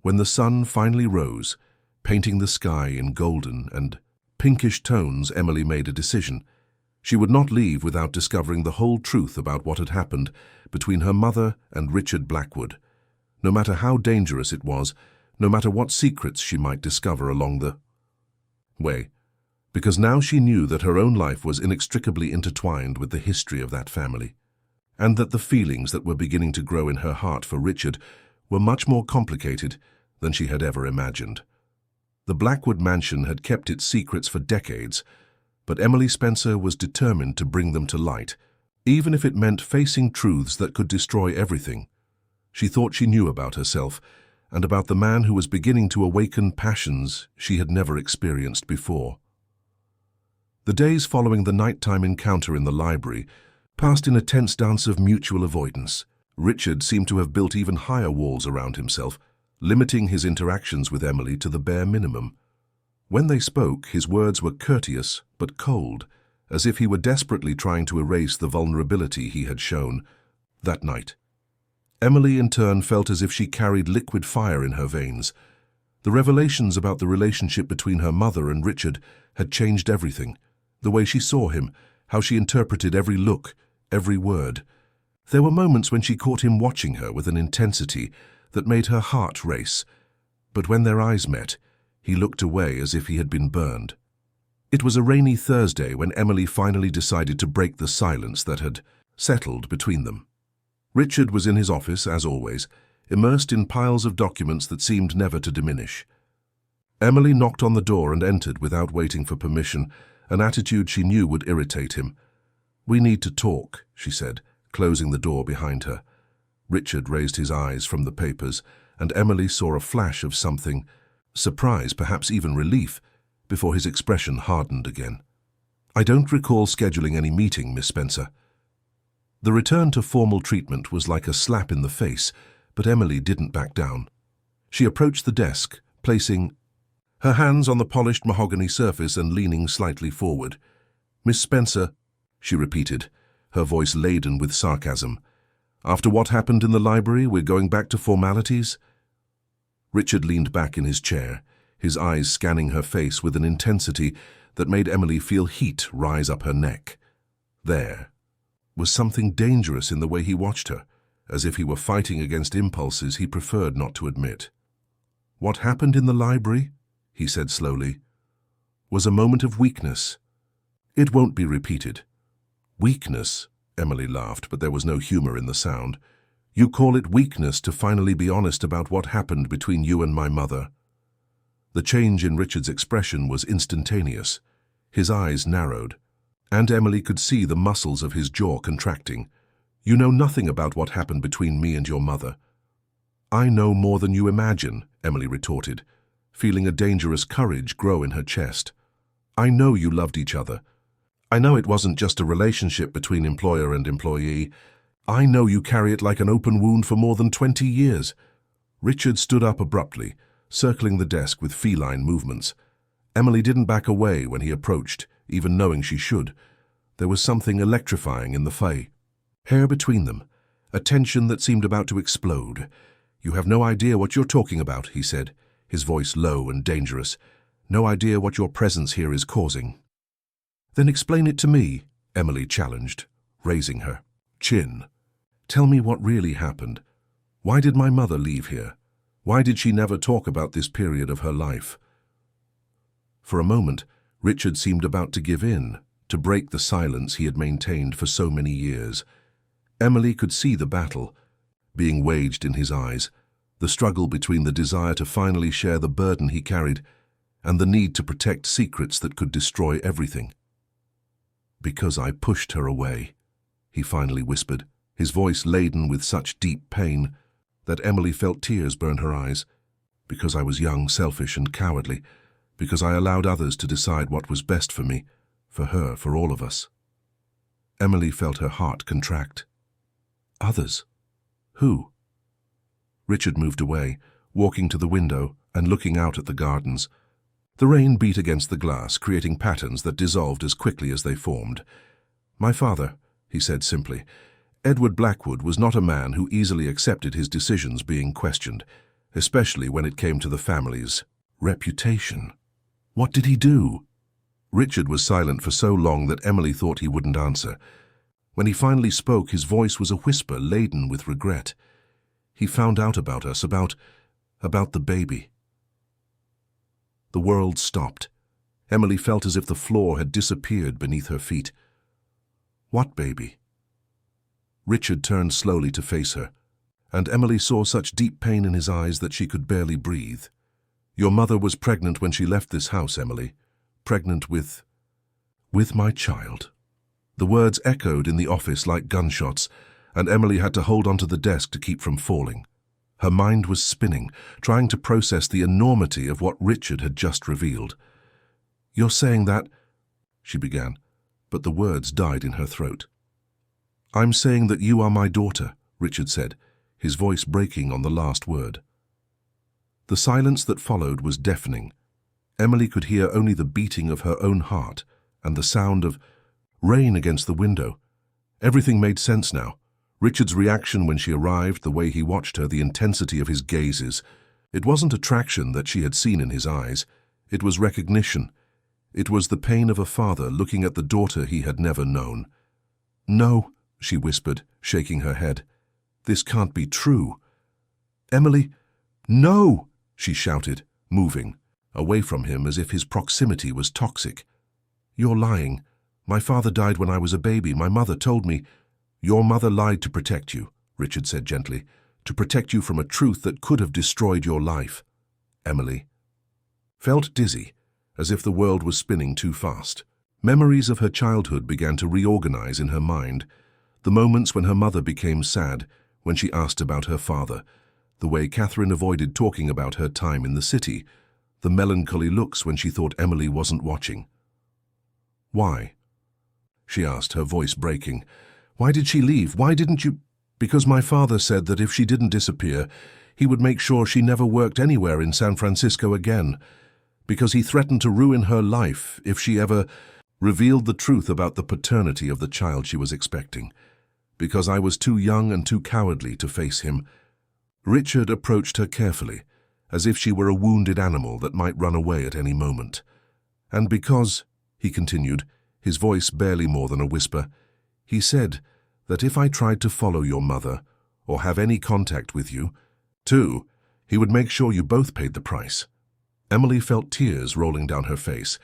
When the sun finally rose, painting the sky in golden and pinkish tones, Emily made a decision. She would not leave without discovering the whole truth about what had happened between her mother and Richard Blackwood. No matter how dangerous it was, no matter what secrets she might discover along the way, because now she knew that her own life was inextricably intertwined with the history of that family, and that the feelings that were beginning to grow in her heart for Richard were much more complicated than she had ever imagined. The Blackwood mansion had kept its secrets for decades, but Emily Spencer was determined to bring them to light, even if it meant facing truths that could destroy everything. She thought she knew about herself and about the man who was beginning to awaken passions she had never experienced before. The days following the nighttime encounter in the library passed in a tense dance of mutual avoidance. Richard seemed to have built even higher walls around himself, limiting his interactions with Emily to the bare minimum. When they spoke, his words were courteous but cold, as if he were desperately trying to erase the vulnerability he had shown that night. Emily, in turn, felt as if she carried liquid fire in her veins. The revelations about the relationship between her mother and Richard had changed everything. The way she saw him, how she interpreted every look, every word. There were moments when she caught him watching her with an intensity that made her heart race. But when their eyes met, he looked away as if he had been burned. It was a rainy Thursday when Emily finally decided to break the silence that had settled between them. Richard was in his office, as always, immersed in piles of documents that seemed never to diminish. Emily knocked on the door and entered without waiting for permission, an attitude she knew would irritate him. "We need to talk," she said, closing the door behind her. Richard raised his eyes from the papers, and Emily saw a flash of something, surprise, perhaps even relief, before his expression hardened again. "I don't recall scheduling any meeting, Miss Spencer." The return to formal treatment was like a slap in the face, but Emily didn't back down. She approached the desk, placing her hands on the polished mahogany surface and leaning slightly forward. "Miss Spencer," she repeated, her voice laden with sarcasm. "After what happened in the library, we're going back to formalities?" Richard leaned back in his chair, his eyes scanning her face with an intensity that made Emily feel heat rise up her neck. There was something dangerous in the way he watched her, as if he were fighting against impulses he preferred not to admit. "What happened in the library," he said slowly, "was a moment of weakness. It won't be repeated." "Weakness?" Emily laughed, but there was no humor in the sound. "You call it weakness to finally be honest about what happened between you and my mother?" The change in Richard's expression was instantaneous. His eyes narrowed, and Emily could see the muscles of his jaw contracting. "You know nothing about what happened between me and your mother." "I know more than you imagine," Emily retorted, feeling a dangerous courage grow in her chest. "I know you loved each other. I know it wasn't just a relationship between employer and employee. I know you carry it like an open wound for more than 20 years. Richard stood up abruptly, circling the desk with feline movements. Emily didn't back away when he approached, even knowing she should. There was something electrifying in the fray. Hair between them, a tension that seemed about to explode. "You have no idea what you're talking about," he said, his voice low and dangerous. "No idea what your presence here is causing." "Then explain it to me," Emily challenged, raising her chin. "Tell me what really happened. Why did my mother leave here? Why did she never talk about this period of her life?" For a moment, Richard seemed about to give in, to break the silence he had maintained for so many years. Emily could see the battle being waged in his eyes, the struggle between the desire to finally share the burden he carried and the need to protect secrets that could destroy everything. "Because I pushed her away," he finally whispered, his voice laden with such deep pain that Emily felt tears burn her eyes. "Because I was young, selfish, and cowardly. Because I allowed others to decide what was best for me, for her, for all of us." Emily felt her heart contract. Others? Who? Richard moved away, walking to the window and looking out at the gardens. The rain beat against the glass, creating patterns that dissolved as quickly as they formed. "My father," he said simply. Edward Blackwood was not a man who easily accepted his decisions being questioned, especially when it came to the family's reputation. "What did he do?" Richard was silent for so long that Emily thought he wouldn't answer. When he finally spoke, his voice was a whisper laden with regret. "He found out about us, about the baby." The world stopped. Emily felt as if the floor had disappeared beneath her feet. "What baby?" Richard turned slowly to face her, and Emily saw such deep pain in his eyes that she could barely breathe. "Your mother was pregnant when she left this house, Emily. Pregnant with my child." The words echoed in the office like gunshots, and Emily had to hold onto the desk to keep from falling. Her mind was spinning, trying to process the enormity of what Richard had just revealed. "You're saying that—" she began, but the words died in her throat. "I'm saying that you are my daughter," Richard said, his voice breaking on the last word. The silence that followed was deafening. Emily could hear only the beating of her own heart and the sound of rain against the window. Everything made sense now. Richard's reaction when she arrived, the way he watched her, the intensity of his gazes. It wasn't attraction that she had seen in his eyes. It was recognition. It was the pain of a father looking at the daughter he had never known. "No," she whispered, shaking her head. "This can't be true." "Emily, no!" she shouted, moving, away from him as if his proximity was toxic. "You're lying. My father died when I was a baby. My mother told me—" "Your mother lied to protect you," Richard said gently, "to protect you from a truth that could have destroyed your life. Emily, felt dizzy, as if the world was spinning too fast. Memories of her childhood began to reorganize in her mind, the moments when her mother became sad when she asked about her father, the way Catherine avoided talking about her time in the city, the melancholy looks when she thought Emily wasn't watching. "Why?" she asked, her voice breaking. "Why did she leave? Why didn't you—" "Because my father said that if she didn't disappear, he would make sure she never worked anywhere in San Francisco again. Because he threatened to ruin her life if she ever revealed the truth about the paternity of the child she was expecting. Because I was too young and too cowardly to face him." Richard approached her carefully, as if she were a wounded animal that might run away at any moment. "And because," he continued, his voice barely more than a whisper, "he said that if I tried to follow your mother or have any contact with you, too, he would make sure you both paid the price." Emily felt tears rolling down her face.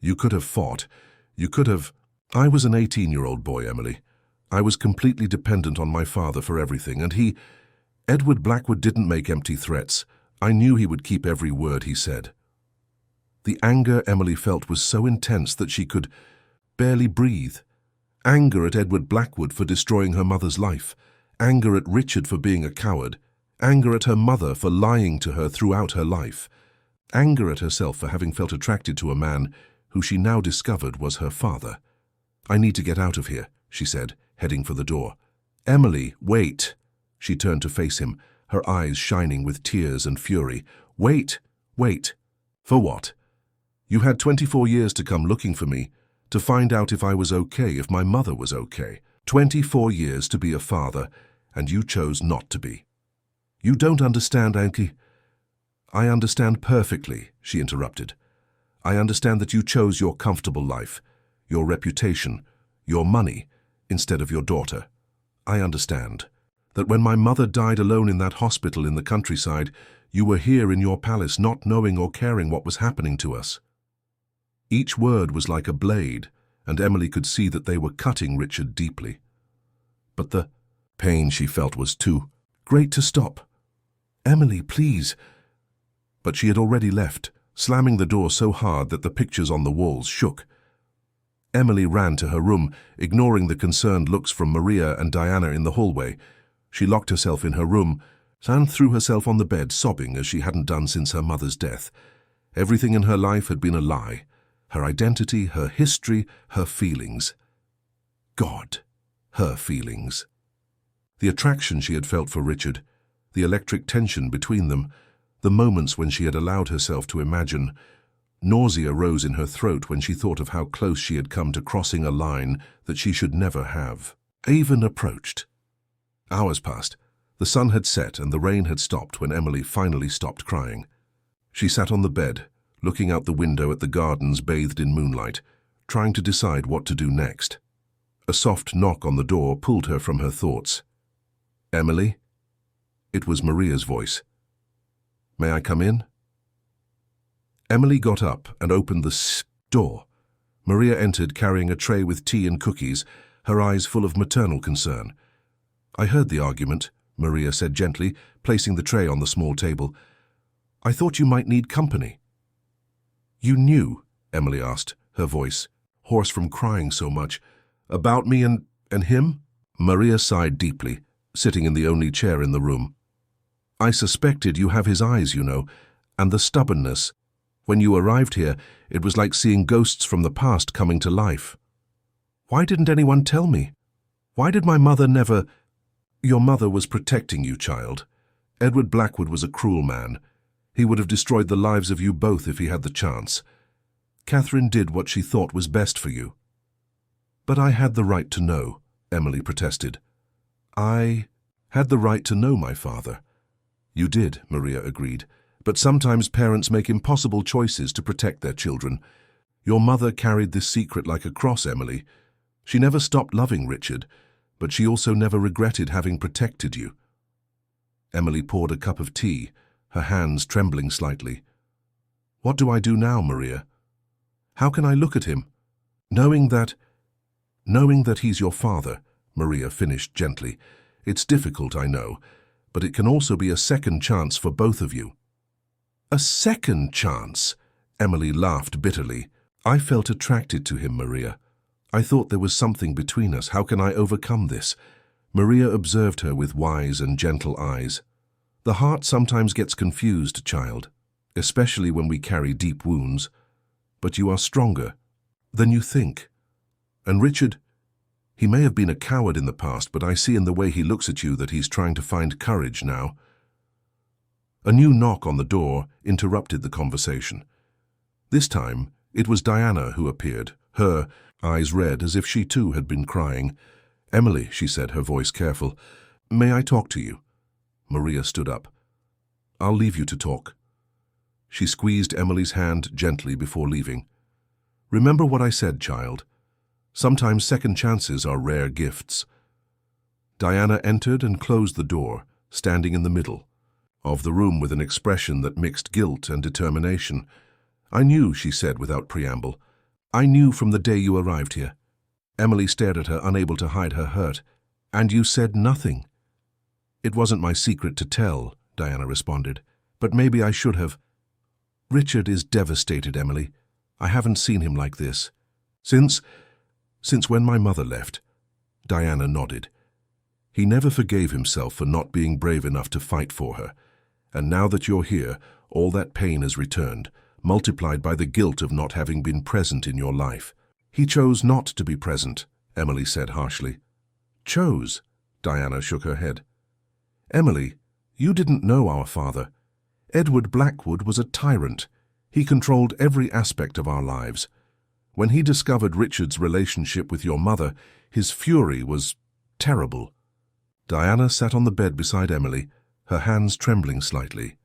"You could have fought. You could have—" "I was an 18-year-old boy, Emily. I was completely dependent on my father for everything, and Edward Blackwood didn't make empty threats. I knew he would keep every word he said." The anger Emily felt was so intense that she could barely breathe. Anger at Edward Blackwood for destroying her mother's life, anger at Richard for being a coward, anger at her mother for lying to her throughout her life, anger at herself for having felt attracted to a man who she now discovered was her father. "I need to get out of here," she said, heading for the door. "Emily, wait." She turned to face him, her eyes shining with tears and fury. "Wait, wait. For what? You had 24 years to come looking for me, to find out if I was okay, if my mother was okay. 24 years to be a father, and you chose not to be. You don't understand, Anki." "I understand perfectly," she interrupted. "I understand that you chose your comfortable life, your reputation, your money, instead of your daughter. I understand that when my mother died alone in that hospital in the countryside, you were here in your palace not knowing or caring what was happening to us." Each word was like a blade, and Emily could see that they were cutting Richard deeply. But the pain she felt was too great to stop. "Emily, please." But she had already left, slamming the door so hard that the pictures on the walls shook. Emily ran to her room, ignoring the concerned looks from Maria and Diana in the hallway. She locked herself in her room and threw herself on the bed, sobbing as she hadn't done since her mother's death. Everything in her life had been a lie. Her identity, her history, her feelings. God, her feelings. The attraction she had felt for Richard, the electric tension between them, the moments when she had allowed herself to imagine. Nausea rose in her throat when she thought of how close she had come to crossing a line that she should never have. Avon approached. Hours passed. The sun had set and the rain had stopped when Emily finally stopped crying. She sat on the bed, looking out the window at the gardens bathed in moonlight, trying to decide what to do next. A soft knock on the door pulled her from her thoughts. "Emily?" It was Maria's voice. "May I come in?" Emily got up and opened the door. Maria entered carrying a tray with tea and cookies, her eyes full of maternal concern. "I heard the argument," Maria said gently, placing the tray on the small table. "I thought you might need company." "You knew?" Emily asked, her voice hoarse from crying so much. "About me and him?" Maria sighed deeply, sitting in the only chair in the room. "I suspected. You have his eyes, you know, and the stubbornness. When you arrived here, it was like seeing ghosts from the past coming to life. Why didn't anyone tell me? Why did my mother never—" "Your mother was protecting you, child. Edward Blackwood was a cruel man. He would have destroyed the lives of you both if he had the chance. Catherine did what she thought was best for you." "But I had the right to know," Emily protested. "I had the right to know my father." "You did," Maria agreed. "But sometimes parents make impossible choices to protect their children. Your mother carried this secret like a cross, Emily. She never stopped loving Richard, but she also never regretted having protected you." Emily poured a cup of tea, her hands trembling slightly. "What do I do now, Maria? How can I look at him? Knowing that he's your father," Maria finished gently. "It's difficult, I know, but it can also be a second chance for both of you." "A second chance?" Emily laughed bitterly. I felt attracted to him, Maria. I thought there was something between us. How can I overcome this? Maria observed her with wise and gentle eyes. The heart sometimes gets confused, child, especially when we carry deep wounds. But you are stronger than you think. And Richard, he may have been a coward in the past, but I see in the way he looks at you that he's trying to find courage now. A new knock on the door interrupted the conversation. This time, it was Diana who appeared, her eyes red as if she too had been crying. "Emily," she said, her voice careful, "may I talk to you?" Maria stood up. "I'll leave you to talk." She squeezed Emily's hand gently before leaving. "Remember what I said, child. Sometimes second chances are rare gifts." Diana entered and closed the door, standing in the middle of the room with an expression that mixed guilt and determination. "I knew," she said without preamble. "I knew from the day you arrived here." Emily stared at her, unable to hide her hurt. "And you said nothing." "It wasn't my secret to tell," Diana responded. "But maybe I should have." "Richard is devastated, Emily. I haven't seen him like this. Since when my mother left." Diana nodded. "He never forgave himself for not being brave enough to fight for her. And now that you're here, all that pain has returned, multiplied by the guilt of not having been present in your life." "He chose not to be present," Emily said harshly. "Chose?" Diana shook her head. "Emily, you didn't know our father. Edward Blackwood was a tyrant. He controlled every aspect of our lives. When he discovered Richard's relationship with your mother, his fury was terrible." Diana sat on the bed beside Emily, her hands trembling slightly.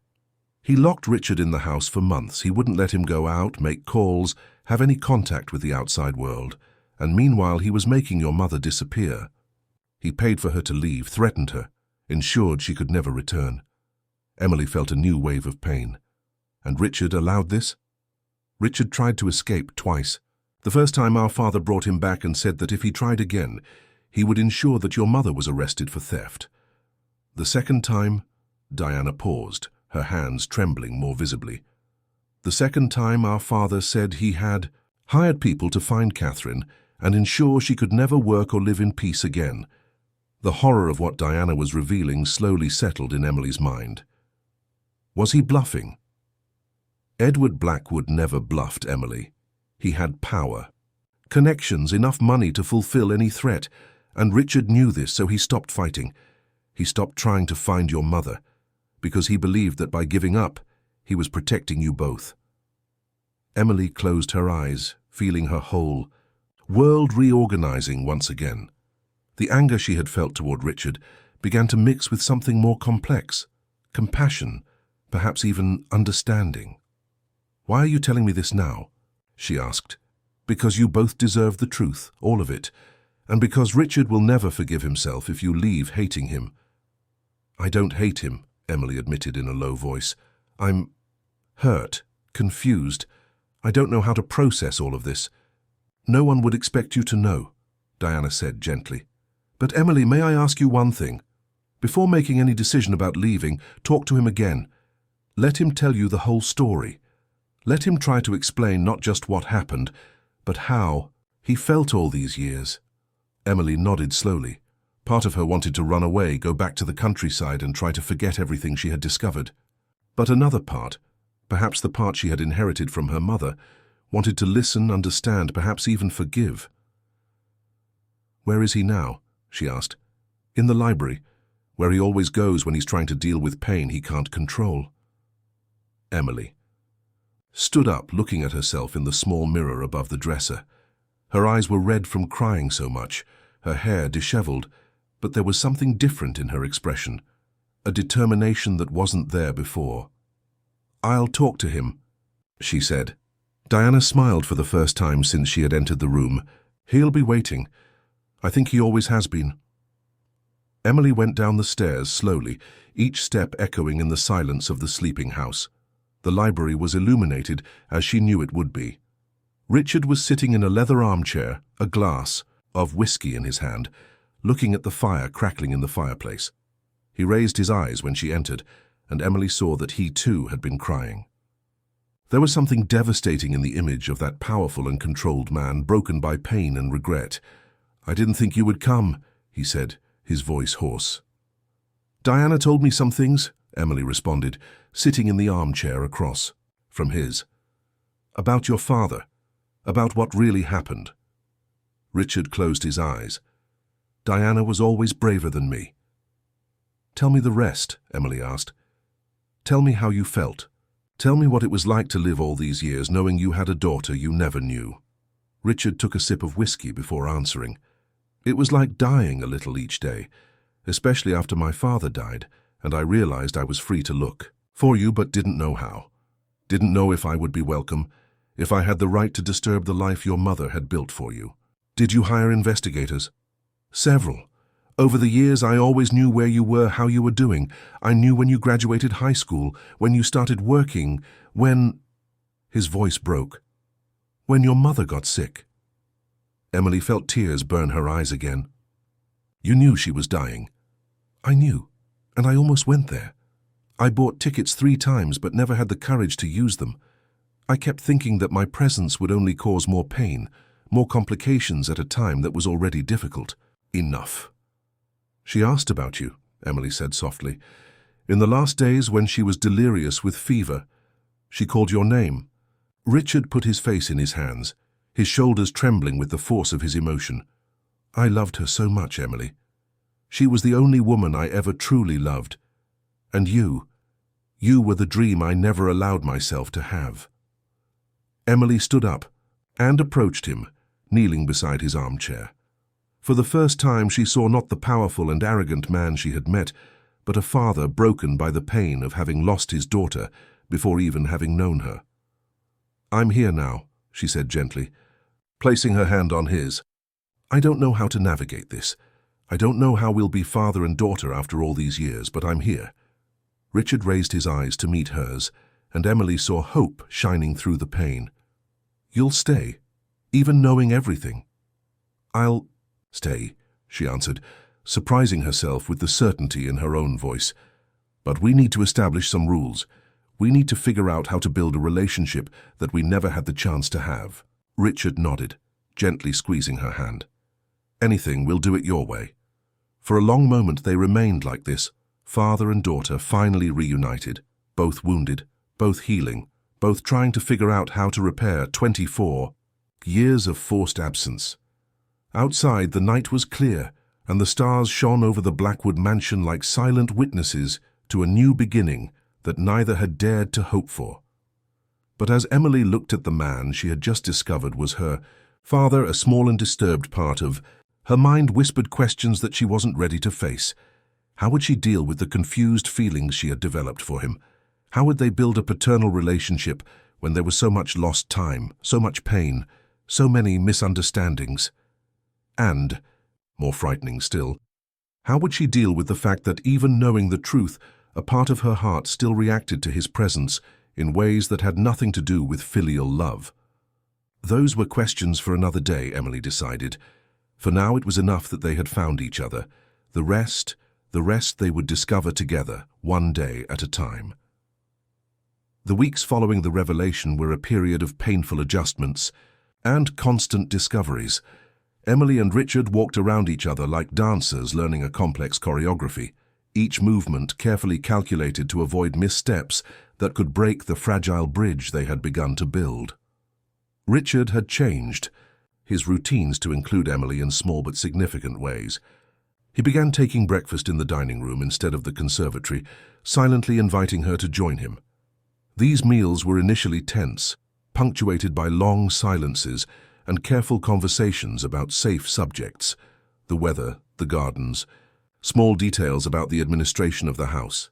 "He locked Richard in the house for months. He wouldn't let him go out, make calls, have any contact with the outside world. And meanwhile, he was making your mother disappear. He paid for her to leave, threatened her, ensured she could never return." Emily felt a new wave of pain. "And Richard allowed this?" "Richard tried to escape twice. The first time our father brought him back and said that if he tried again, he would ensure that your mother was arrested for theft. The second time," Diana paused, her hands trembling more visibly. "The second time our father said he had hired people to find Catherine and ensure she could never work or live in peace again." The horror of what Diana was revealing slowly settled in Emily's mind. Was he bluffing? Edward Blackwood never bluffed, Emily. He had power, connections, enough money to fulfill any threat, and Richard knew this, so he stopped fighting. He stopped trying to find your mother, because he believed that by giving up, he was protecting you both. Emily closed her eyes, feeling her whole world reorganizing once again. The anger she had felt toward Richard began to mix with something more complex, compassion, perhaps even understanding. "Why are you telling me this now?" she asked. "Because you both deserve the truth, all of it, and because Richard will never forgive himself if you leave hating him." "I don't hate him," Emily admitted in a low voice. "I'm hurt, confused. I don't know how to process all of this." "No one would expect you to know," Diana said gently. "But Emily, may I ask you one thing? Before making any decision about leaving, talk to him again. Let him tell you the whole story. Let him try to explain not just what happened, but how he felt all these years." Emily nodded slowly. Part of her wanted to run away, go back to the countryside and try to forget everything she had discovered. But another part, perhaps the part she had inherited from her mother, wanted to listen, understand, perhaps even forgive. "Where is he now?" she asked. "In the library, where he always goes when he's trying to deal with pain he can't control." Emily stood up, looking at herself in the small mirror above the dresser. Her eyes were red from crying so much, her hair disheveled, but there was something different in her expression, a determination that wasn't there before. "I'll talk to him," she said. Diana smiled for the first time since she had entered the room. "He'll be waiting. I think he always has been." Emily went down the stairs slowly, each step echoing in the silence of the sleeping house. The library was illuminated, as she knew it would be. Richard was sitting in a leather armchair, a glass of whiskey in his hand, looking at the fire crackling in the fireplace. He raised his eyes when she entered, and Emily saw that he too had been crying. There was something devastating in the image of that powerful and controlled man, broken by pain and regret. "I didn't think you would come," he said, his voice hoarse. "Diana told me some things," Emily responded, sitting in the armchair across from his. "About your father, about what really happened." Richard closed his eyes. "Diana was always braver than me." "Tell me the rest," Emily asked. "Tell me how you felt. Tell me what it was like to live all these years knowing you had a daughter you never knew." Richard took a sip of whiskey before answering. "It was like dying a little each day, especially after my father died, and I realized I was free to look for you but didn't know how. Didn't know if I would be welcome, if I had the right to disturb the life your mother had built for you." "Did you hire investigators?" "Several. Over the years, I always knew where you were, how you were doing. I knew when you graduated high school, when you started working, when—" His voice broke. "When your mother got sick." Emily felt tears burn her eyes again. "You knew she was dying." "I knew, and I almost went there. I bought tickets 3 times but never had the courage to use them. I kept thinking that my presence would only cause more pain, more complications at a time that was already difficult." "Enough." "She asked about you," Emily said softly. "In the last days when she was delirious with fever, she called your name." Richard put his face in his hands, his shoulders trembling with the force of his emotion. "I loved her so much, Emily. She was the only woman I ever truly loved. And you were the dream I never allowed myself to have." Emily stood up and approached him, kneeling beside his armchair. For the first time, she saw not the powerful and arrogant man she had met, but a father broken by the pain of having lost his daughter before even having known her. "I'm here now," she said gently, placing her hand on his. "I don't know how to navigate this. I don't know how we'll be father and daughter after all these years, but I'm here." Richard raised his eyes to meet hers, and Emily saw hope shining through the pain. "You'll stay, even knowing everything?" "I'll stay," she answered, surprising herself with the certainty in her own voice. "But we need to establish some rules. We need to figure out how to build a relationship that we never had the chance to have." Richard nodded, gently squeezing her hand. "Anything, we'll do it your way." For a long moment they remained like this, father and daughter finally reunited, both wounded, both healing, both trying to figure out how to repair 24 years of forced absence. Outside, the night was clear, and the stars shone over the Blackwood mansion like silent witnesses to a new beginning that neither had dared to hope for. But as Emily looked at the man she had just discovered was her father, a small and disturbed part of her mind whispered questions that she wasn't ready to face. How would she deal with the confused feelings she had developed for him? How would they build a paternal relationship when there was so much lost time, so much pain, so many misunderstandings? And, more frightening still, how would she deal with the fact that even knowing the truth, a part of her heart still reacted to his presence in ways that had nothing to do with filial love? Those were questions for another day, Emily decided. For now it was enough that they had found each other. The rest they would discover together, one day at a time. The weeks following the revelation were a period of painful adjustments and constant discoveries. Emily and Richard walked around each other like dancers learning a complex choreography, each movement carefully calculated to avoid missteps that could break the fragile bridge they had begun to build. Richard had changed his routines to include Emily in small but significant ways. He began taking breakfast in the dining room instead of the conservatory, silently inviting her to join him. These meals were initially tense, punctuated by long silences and careful conversations about safe subjects, the weather, the gardens, small details about the administration of the house.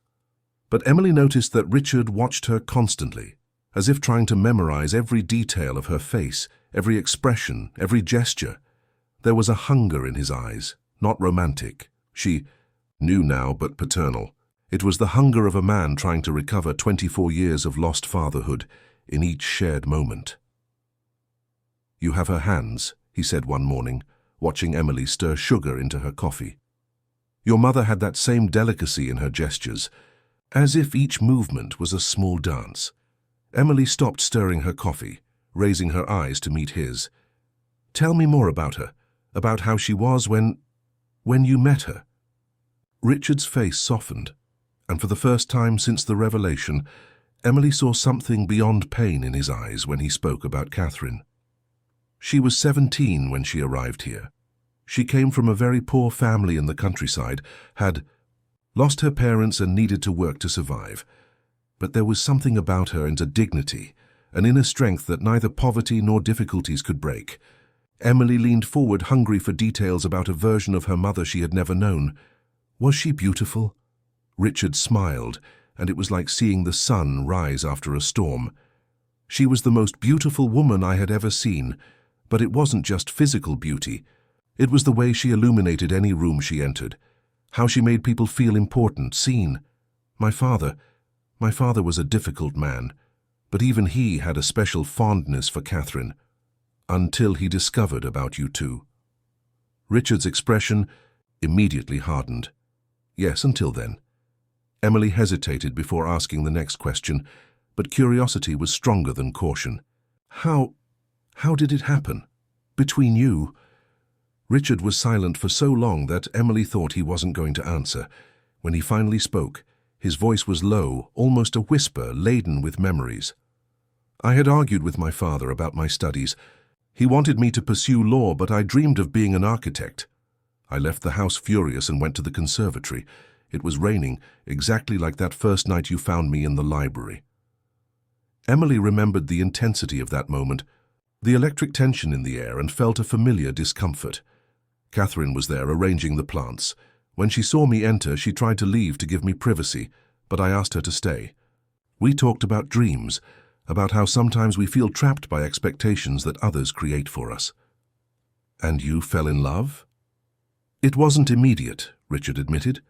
But Emily noticed that Richard watched her constantly, as if trying to memorize every detail of her face, every expression, every gesture. There was a hunger in his eyes, not romantic. She knew now, but paternal. It was the hunger of a man trying to recover 24 years of lost fatherhood in each shared moment. "You have her hands," he said one morning, watching Emily stir sugar into her coffee. "Your mother had that same delicacy in her gestures, as if each movement was a small dance." Emily stopped stirring her coffee, raising her eyes to meet his. "Tell me more about her, about how she was when you met her." Richard's face softened, and for the first time since the revelation, Emily saw something beyond pain in his eyes when he spoke about Catherine. She was 17 when she arrived here. She came from a very poor family in the countryside, had lost her parents and needed to work to survive. But there was something about her and a dignity, an inner strength that neither poverty nor difficulties could break. Emily leaned forward, hungry for details about a version of her mother she had never known. Was she beautiful? Richard smiled, and it was like seeing the sun rise after a storm. She was the most beautiful woman I had ever seen, but it wasn't just physical beauty. It was the way she illuminated any room she entered, how she made people feel important, seen. My father was a difficult man, but even he had a special fondness for Catherine, until he discovered about you two. Richard's expression immediately hardened. Yes, until then. Emily hesitated before asking the next question, but curiosity was stronger than caution. How did it happen? Between you? Richard was silent for so long that Emily thought he wasn't going to answer. When he finally spoke, his voice was low, almost a whisper, laden with memories. I had argued with my father about my studies. He wanted me to pursue law, but I dreamed of being an architect. I left the house furious and went to the conservatory. It was raining, exactly like that first night you found me in the library. Emily remembered the intensity of that moment, the electric tension in the air, and felt a familiar discomfort. Catherine was there arranging the plants. When she saw me enter, she tried to leave to give me privacy, but I asked her to stay. We talked about dreams, about how sometimes we feel trapped by expectations that others create for us. And you fell in love? It wasn't immediate, Richard admitted.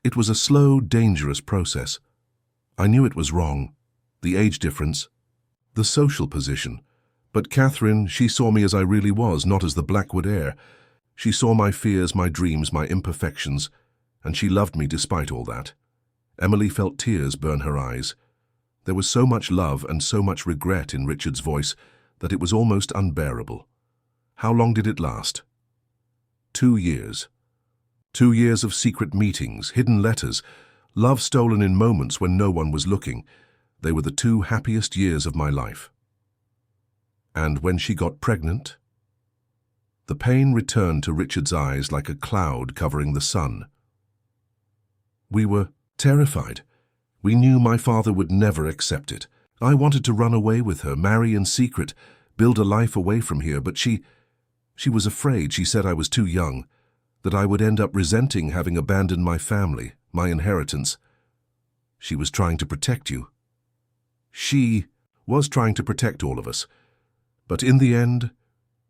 It was a slow, dangerous process. I knew it was wrong. The age difference, the social position. But Catherine, she saw me as I really was, not as the Blackwood heir. She saw my fears, my dreams, my imperfections, and she loved me despite all that. Emily felt tears burn her eyes. There was so much love and so much regret in Richard's voice that it was almost unbearable. How long did it last? 2 years. 2 years of secret meetings, hidden letters, love stolen in moments when no one was looking. They were the 2 happiest years of my life. And when she got pregnant? The pain returned to Richard's eyes like a cloud covering the sun. We were terrified. We knew my father would never accept it. I wanted to run away with her, marry in secret, build a life away from here, but she was afraid. She said I was too young, that I would end up resenting having abandoned my family, my inheritance. She was trying to protect you. She was trying to protect all of us. But in the end,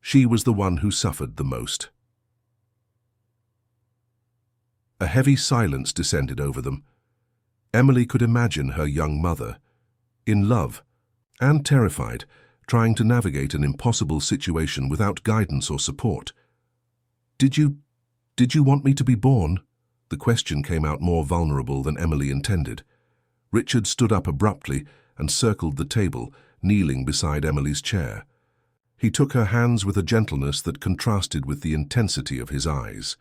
she was the one who suffered the most. A heavy silence descended over them. Emily could imagine her young mother, in love and terrified, trying to navigate an impossible situation without guidance or support. Did you want me to be born?" The question came out more vulnerable than Emily intended. Richard stood up abruptly and circled the table, kneeling beside Emily's chair. He took her hands with a gentleness that contrasted with the intensity of his eyes.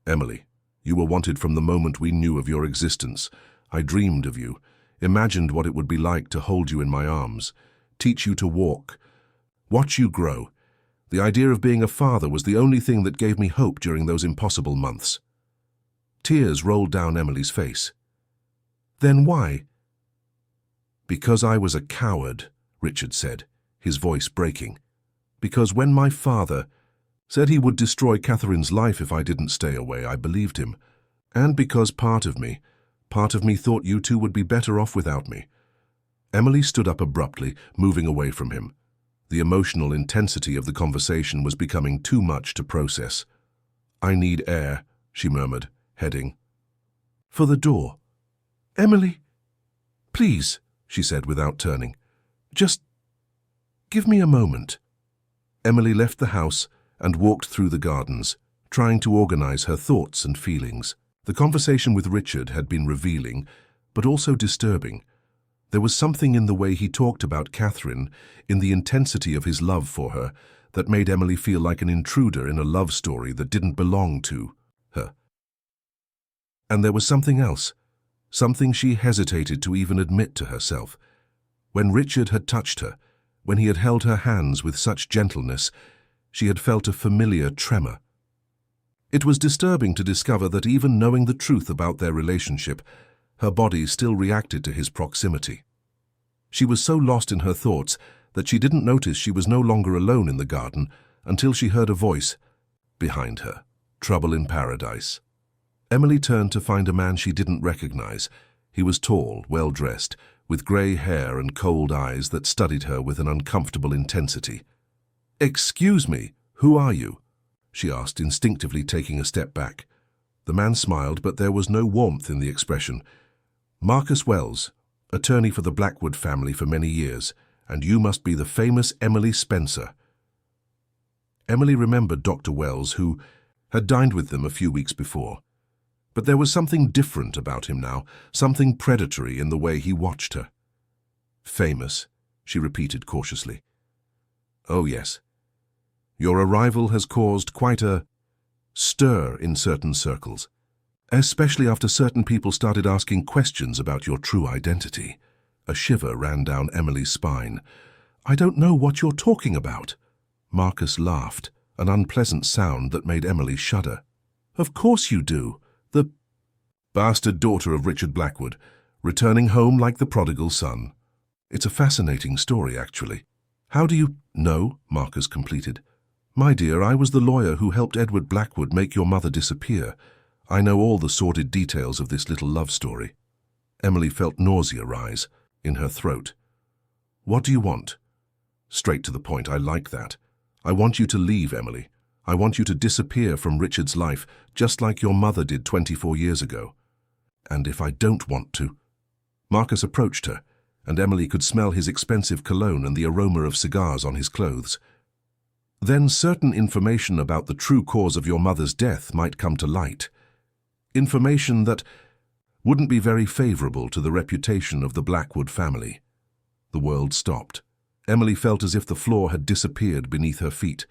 "Emily, you were wanted from the moment we knew of your existence. I dreamed of you, imagined what it would be like to hold you in my arms, teach you to walk, watch you grow. The idea of being a father was the only thing that gave me hope during those impossible months." Tears rolled down Emily's face. "Then why?" "Because I was a coward," Richard said, his voice breaking. "Because when my father said he would destroy Catherine's life if I didn't stay away, I believed him. And because part of me thought you two would be better off without me." Emily stood up abruptly, moving away from him. The emotional intensity of the conversation was becoming too much to process. "I need air," she murmured, heading for the door. "Emily, please," she said without turning. "Just give me a moment." Emily left the house and walked through the gardens, trying to organize her thoughts and feelings. The conversation with Richard had been revealing, but also disturbing. There was something in the way he talked about Catherine, in the intensity of his love for her, that made Emily feel like an intruder in a love story that didn't belong to her. And there was something else, something she hesitated to even admit to herself. When Richard had touched her, when he had held her hands with such gentleness, she had felt a familiar tremor. It was disturbing to discover that even knowing the truth about their relationship, her body still reacted to his proximity. She was so lost in her thoughts that she didn't notice she was no longer alone in the garden until she heard a voice behind her. Trouble in paradise. Emily turned to find a man she didn't recognize. He was tall, well-dressed, with grey hair and cold eyes that studied her with an uncomfortable intensity. "Excuse me, who are you?" she asked, instinctively taking a step back. The man smiled, but there was no warmth in the expression. "Marcus Wells, attorney for the Blackwood family for many years, and you must be the famous Emily Spencer." Emily remembered Dr. Wells, who had dined with them a few weeks before. But there was something different about him now, something predatory in the way he watched her. "Famous," she repeated cautiously. "Oh, yes. Your arrival has caused quite a stir in certain circles, especially after certain people started asking questions about your true identity." A shiver ran down Emily's spine. "I don't know what you're talking about." Marcus laughed, an unpleasant sound that made Emily shudder. "Of course you do. The bastard daughter of Richard Blackwood, returning home like the prodigal son. It's a fascinating story, actually." "How do you know?" Marcus completed. "My dear, I was the lawyer who helped Edward Blackwood make your mother disappear. I know all the sordid details of this little love story." Emily felt nausea rise in her throat. "What do you want?" "Straight to the point, I like that. I want you to leave, Emily. I want you to disappear from Richard's life, just like your mother did 24 years ago." "And if I don't want to?" Marcus approached her, and Emily could smell his expensive cologne and the aroma of cigars on his clothes. "Then certain information about the true cause of your mother's death might come to light. Information that wouldn't be very favorable to the reputation of the Blackwood family." The world stopped. Emily felt as if the floor had disappeared beneath her feet.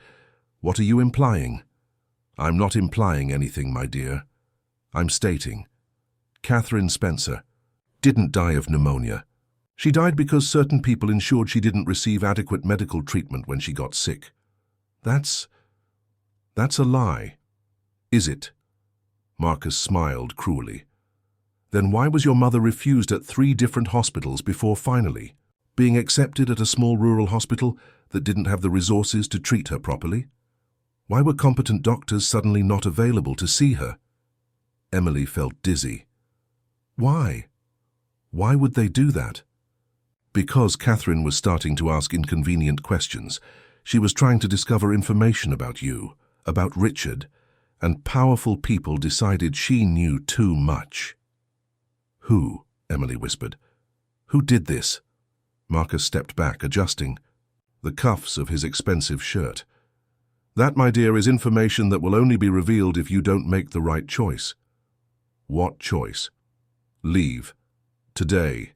"What are you implying?" "I'm not implying anything, my dear. I'm stating. Catherine Spencer didn't die of pneumonia. She died because certain people ensured she didn't receive adequate medical treatment when she got sick." That's a lie, is it?" Marcus smiled cruelly. "Then why was your mother refused at 3 different hospitals before finally being accepted at a small rural hospital that didn't have the resources to treat her properly? Why were competent doctors suddenly not available to see her?" Emily felt dizzy. "Why? Why would they do that?" Because Catherine was starting to ask inconvenient questions. She was trying to discover information about you, about Richard, and powerful people decided she knew too much. "Who?" Emily whispered. "Who did this?" Marcus stepped back, adjusting the cuffs of his expensive shirt. "That, my dear, is information that will only be revealed if you don't make the right choice." "What choice?" "Leave. Today.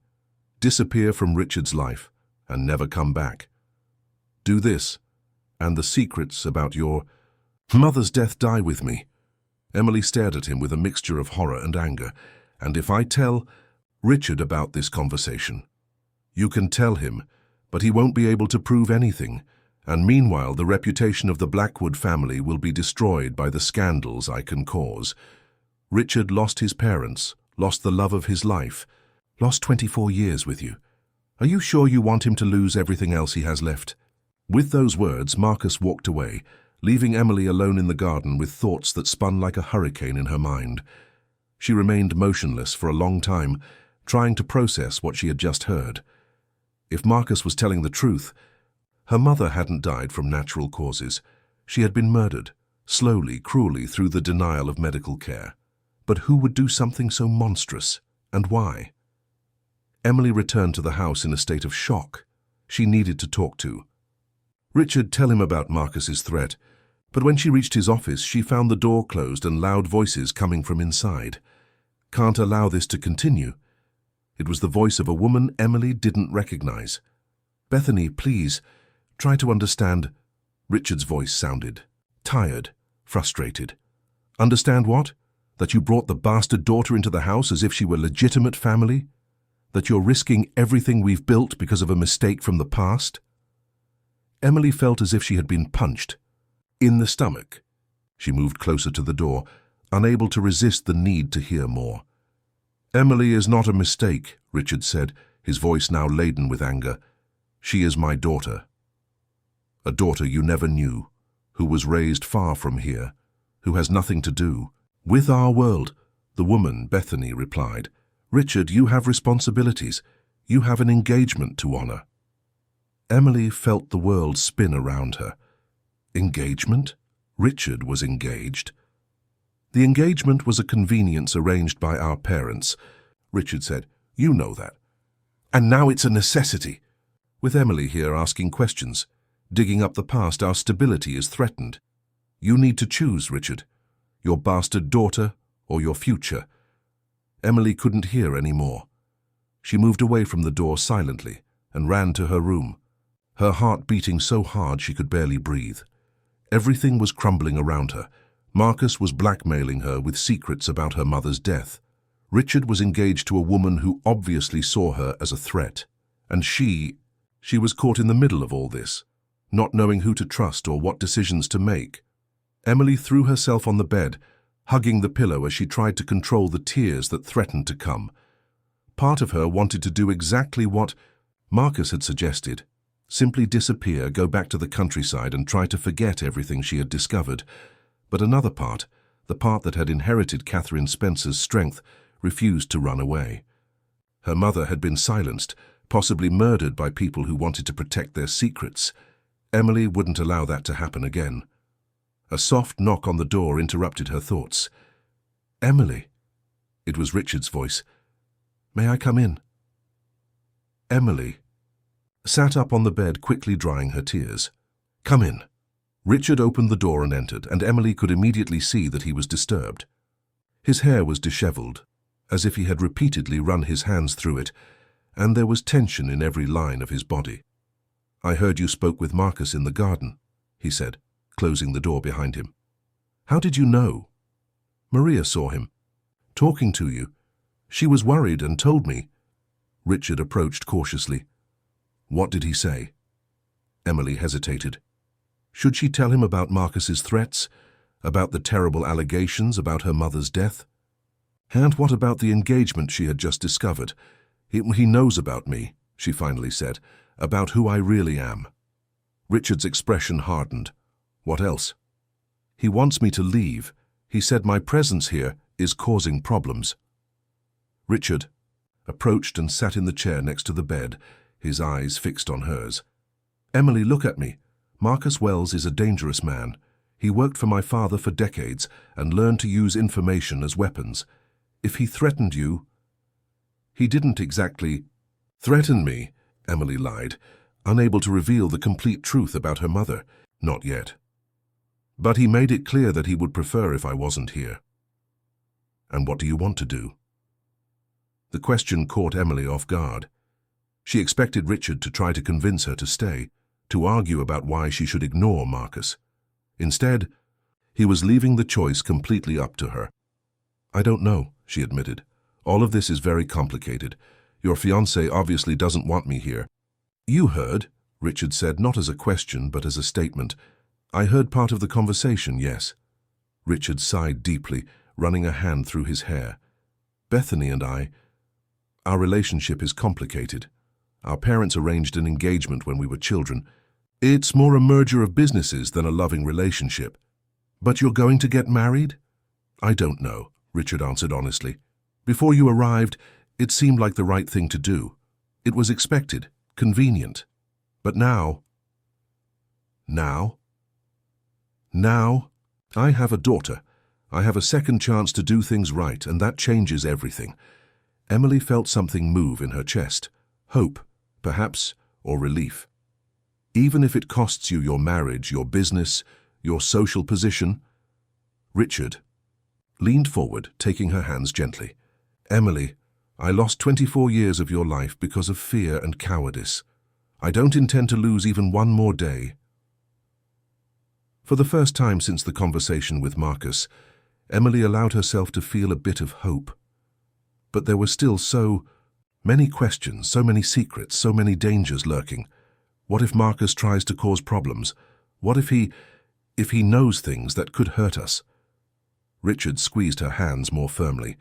Disappear from Richard's life and never come back. Do this, and the secrets about your mother's death die with me." Emily stared at him with a mixture of horror and anger. "And if I tell Richard about this conversation?" "You can tell him, but he won't be able to prove anything. And meanwhile, the reputation of the Blackwood family will be destroyed by the scandals I can cause. Richard lost his parents, lost the love of his life, lost 24 years with you. Are you sure you want him to lose everything else he has left?" With those words, Marcus walked away, leaving Emily alone in the garden with thoughts that spun like a hurricane in her mind. She remained motionless for a long time, trying to process what she had just heard. If Marcus was telling the truth, her mother hadn't died from natural causes. She had been murdered, slowly, cruelly, through the denial of medical care. But who would do something so monstrous, and why? Emily returned to the house in a state of shock. She needed to talk to Richard, tell him about Marcus's threat. But when she reached his office, she found the door closed and loud voices coming from inside. "Can't allow this to continue. It was the voice of a woman Emily didn't recognize. "Bethany, please, try to understand." Richard's voice sounded tired, frustrated. "Understand what? That you brought the bastard daughter into the house as if she were legitimate family? That you're risking everything we've built because of a mistake from the past?" Emily felt as if she had been punched in the stomach. She moved closer to the door, unable to resist the need to hear more. "Emily is not a mistake," Richard said, his voice now laden with anger. "She is my daughter. A daughter you never knew, who was raised far from here, who has nothing to do with our world." The woman, Bethany, replied, "Richard, you have responsibilities. You have an engagement to honor." Emily felt the world spin around her. Engagement? Richard was engaged. "The engagement was a convenience arranged by our parents," Richard said. "You know that. And now it's a necessity. With Emily here asking questions, digging up the past, our stability is threatened. You need to choose, Richard. Your bastard daughter or your future." Emily couldn't hear any more. She moved away from the door silently and ran to her room, her heart beating so hard she could barely breathe. Everything was crumbling around her. Marcus was blackmailing her with secrets about her mother's death. Richard was engaged to a woman who obviously saw her as a threat. And she was caught in the middle of all this, not knowing who to trust or what decisions to make. Emily threw herself on the bed, hugging the pillow as she tried to control the tears that threatened to come. Part of her wanted to do exactly what Marcus had suggested: simply disappear, go back to the countryside and try to forget everything she had discovered. But another part, the part that had inherited Catherine Spencer's strength, refused to run away. Her mother had been silenced, possibly murdered by people who wanted to protect their secrets. Emily wouldn't allow that to happen again. A soft knock on the door interrupted her thoughts. "Emily." It was Richard's voice. "May I come in?" Emily sat up on the bed, quickly drying her tears. "Come in." Richard opened the door and entered, and Emily could immediately see that he was disturbed. His hair was disheveled, as if he had repeatedly run his hands through it, and there was tension in every line of his body. "I heard you spoke with Marcus in the garden," he said, closing the door behind him. "How did you know?" "Maria saw him, talking to you. She was worried and told me." Richard approached cautiously. "What did he say?" Emily hesitated. Should she tell him about Marcus's threats, about the terrible allegations about her mother's death? And what about the engagement she had just discovered? "He knows about me," she finally said, "about who I really am." Richard's expression hardened. "What else?" "He wants me to leave. He said my presence here is causing problems." Richard approached and sat in the chair next to the bed, his eyes fixed on hers. "Emily, look at me. Marcus Wells is a dangerous man. He worked for my father for decades and learned to use information as weapons. If he threatened you—" "He didn't exactly threaten me," Emily lied, unable to reveal the complete truth about her mother. "Not yet. But he made it clear that he would prefer if I wasn't here." "And what do you want to do?" The question caught Emily off guard. She expected Richard to try to convince her to stay, to argue about why she should ignore Marcus. Instead, he was leaving the choice completely up to her. "I don't know," she admitted. "All of this is very complicated. Your fiancé obviously doesn't want me here." "You heard," Richard said, not as a question but as a statement. "I heard part of the conversation, yes." Richard sighed deeply, running a hand through his hair. "Bethany and our relationship is complicated. Our parents arranged an engagement when we were children. It's more a merger of businesses than a loving relationship." "But you're going to get married?" "I don't know," Richard answered honestly. "Before you arrived, it seemed like the right thing to do. It was expected, convenient. But now, I have a daughter. I have a second chance to do things right, and that changes everything." Emily felt something move in her chest. Hope, perhaps, or relief. "Even if it costs you your marriage, your business, your social position?" Richard leaned forward, taking her hands gently. "Emily, I lost 24 years of your life because of fear and cowardice. I don't intend to lose even one more day." For the first time since the conversation with Marcus, Emily allowed herself to feel a bit of hope. But there were still so many questions, so many secrets, so many dangers lurking. What if Marcus tries to cause problems? What if he knows things that could hurt us? Richard squeezed her hands more firmly.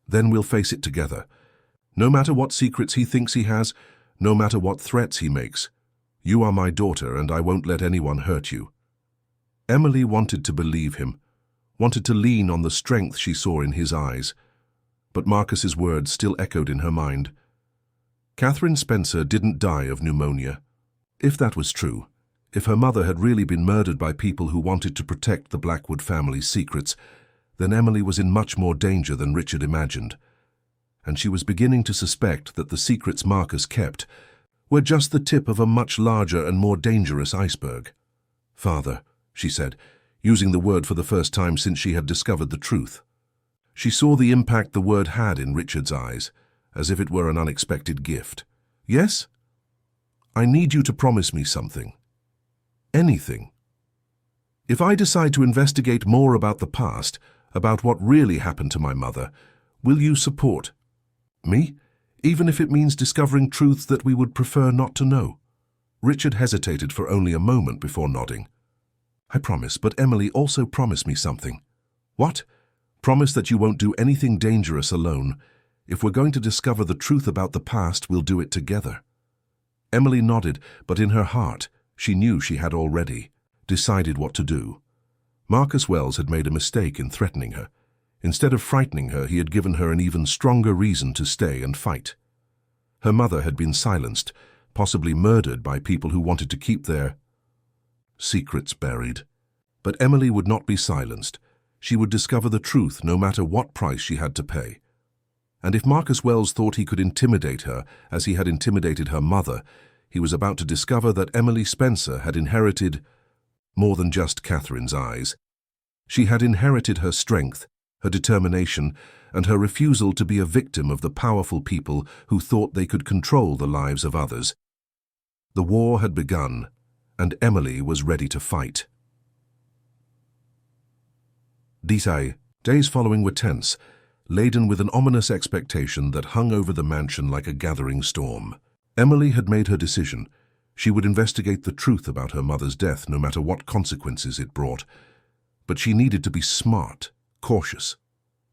"Then we'll face it together. No matter what secrets he thinks he has, no matter what threats he makes, you are my daughter and I won't let anyone hurt you." Emily wanted to believe him, wanted to lean on the strength she saw in his eyes. But Marcus's words still echoed in her mind. Catherine Spencer didn't die of pneumonia. If that was true, if her mother had really been murdered by people who wanted to protect the Blackwood family's secrets, then Emily was in much more danger than Richard imagined. And she was beginning to suspect that the secrets Marcus kept were just the tip of a much larger and more dangerous iceberg. "Father," she said, using the word for the first time since she had discovered the truth. She saw the impact the word had in Richard's eyes, as if it were an unexpected gift. "Yes? I need you to promise me something. Anything. If I decide to investigate more about the past, about what really happened to my mother, will you support me, even if it means discovering truths that we would prefer not to know?" Richard hesitated for only a moment before nodding. "I promise, but Emily, also promise me something." "What?" "Promise that you won't do anything dangerous alone. If we're going to discover the truth about the past, we'll do it together." Emily nodded, but in her heart, she knew she had already decided what to do. Marcus Wells had made a mistake in threatening her. Instead of frightening her, he had given her an even stronger reason to stay and fight. Her mother had been silenced, possibly murdered by people who wanted to keep their secrets buried. But Emily would not be silenced. She would discover the truth no matter what price she had to pay. And if Marcus Wells thought he could intimidate her as he had intimidated her mother, he was about to discover that Emily Spencer had inherited more than just Catherine's eyes. She had inherited her strength, her determination, and her refusal to be a victim of the powerful people who thought they could control the lives of others. The war had begun, and Emily was ready to fight. Days following were tense, laden with an ominous expectation that hung over the mansion like a gathering storm. Emily had made her decision. She would investigate the truth about her mother's death, no matter what consequences it brought. But she needed to be smart, cautious.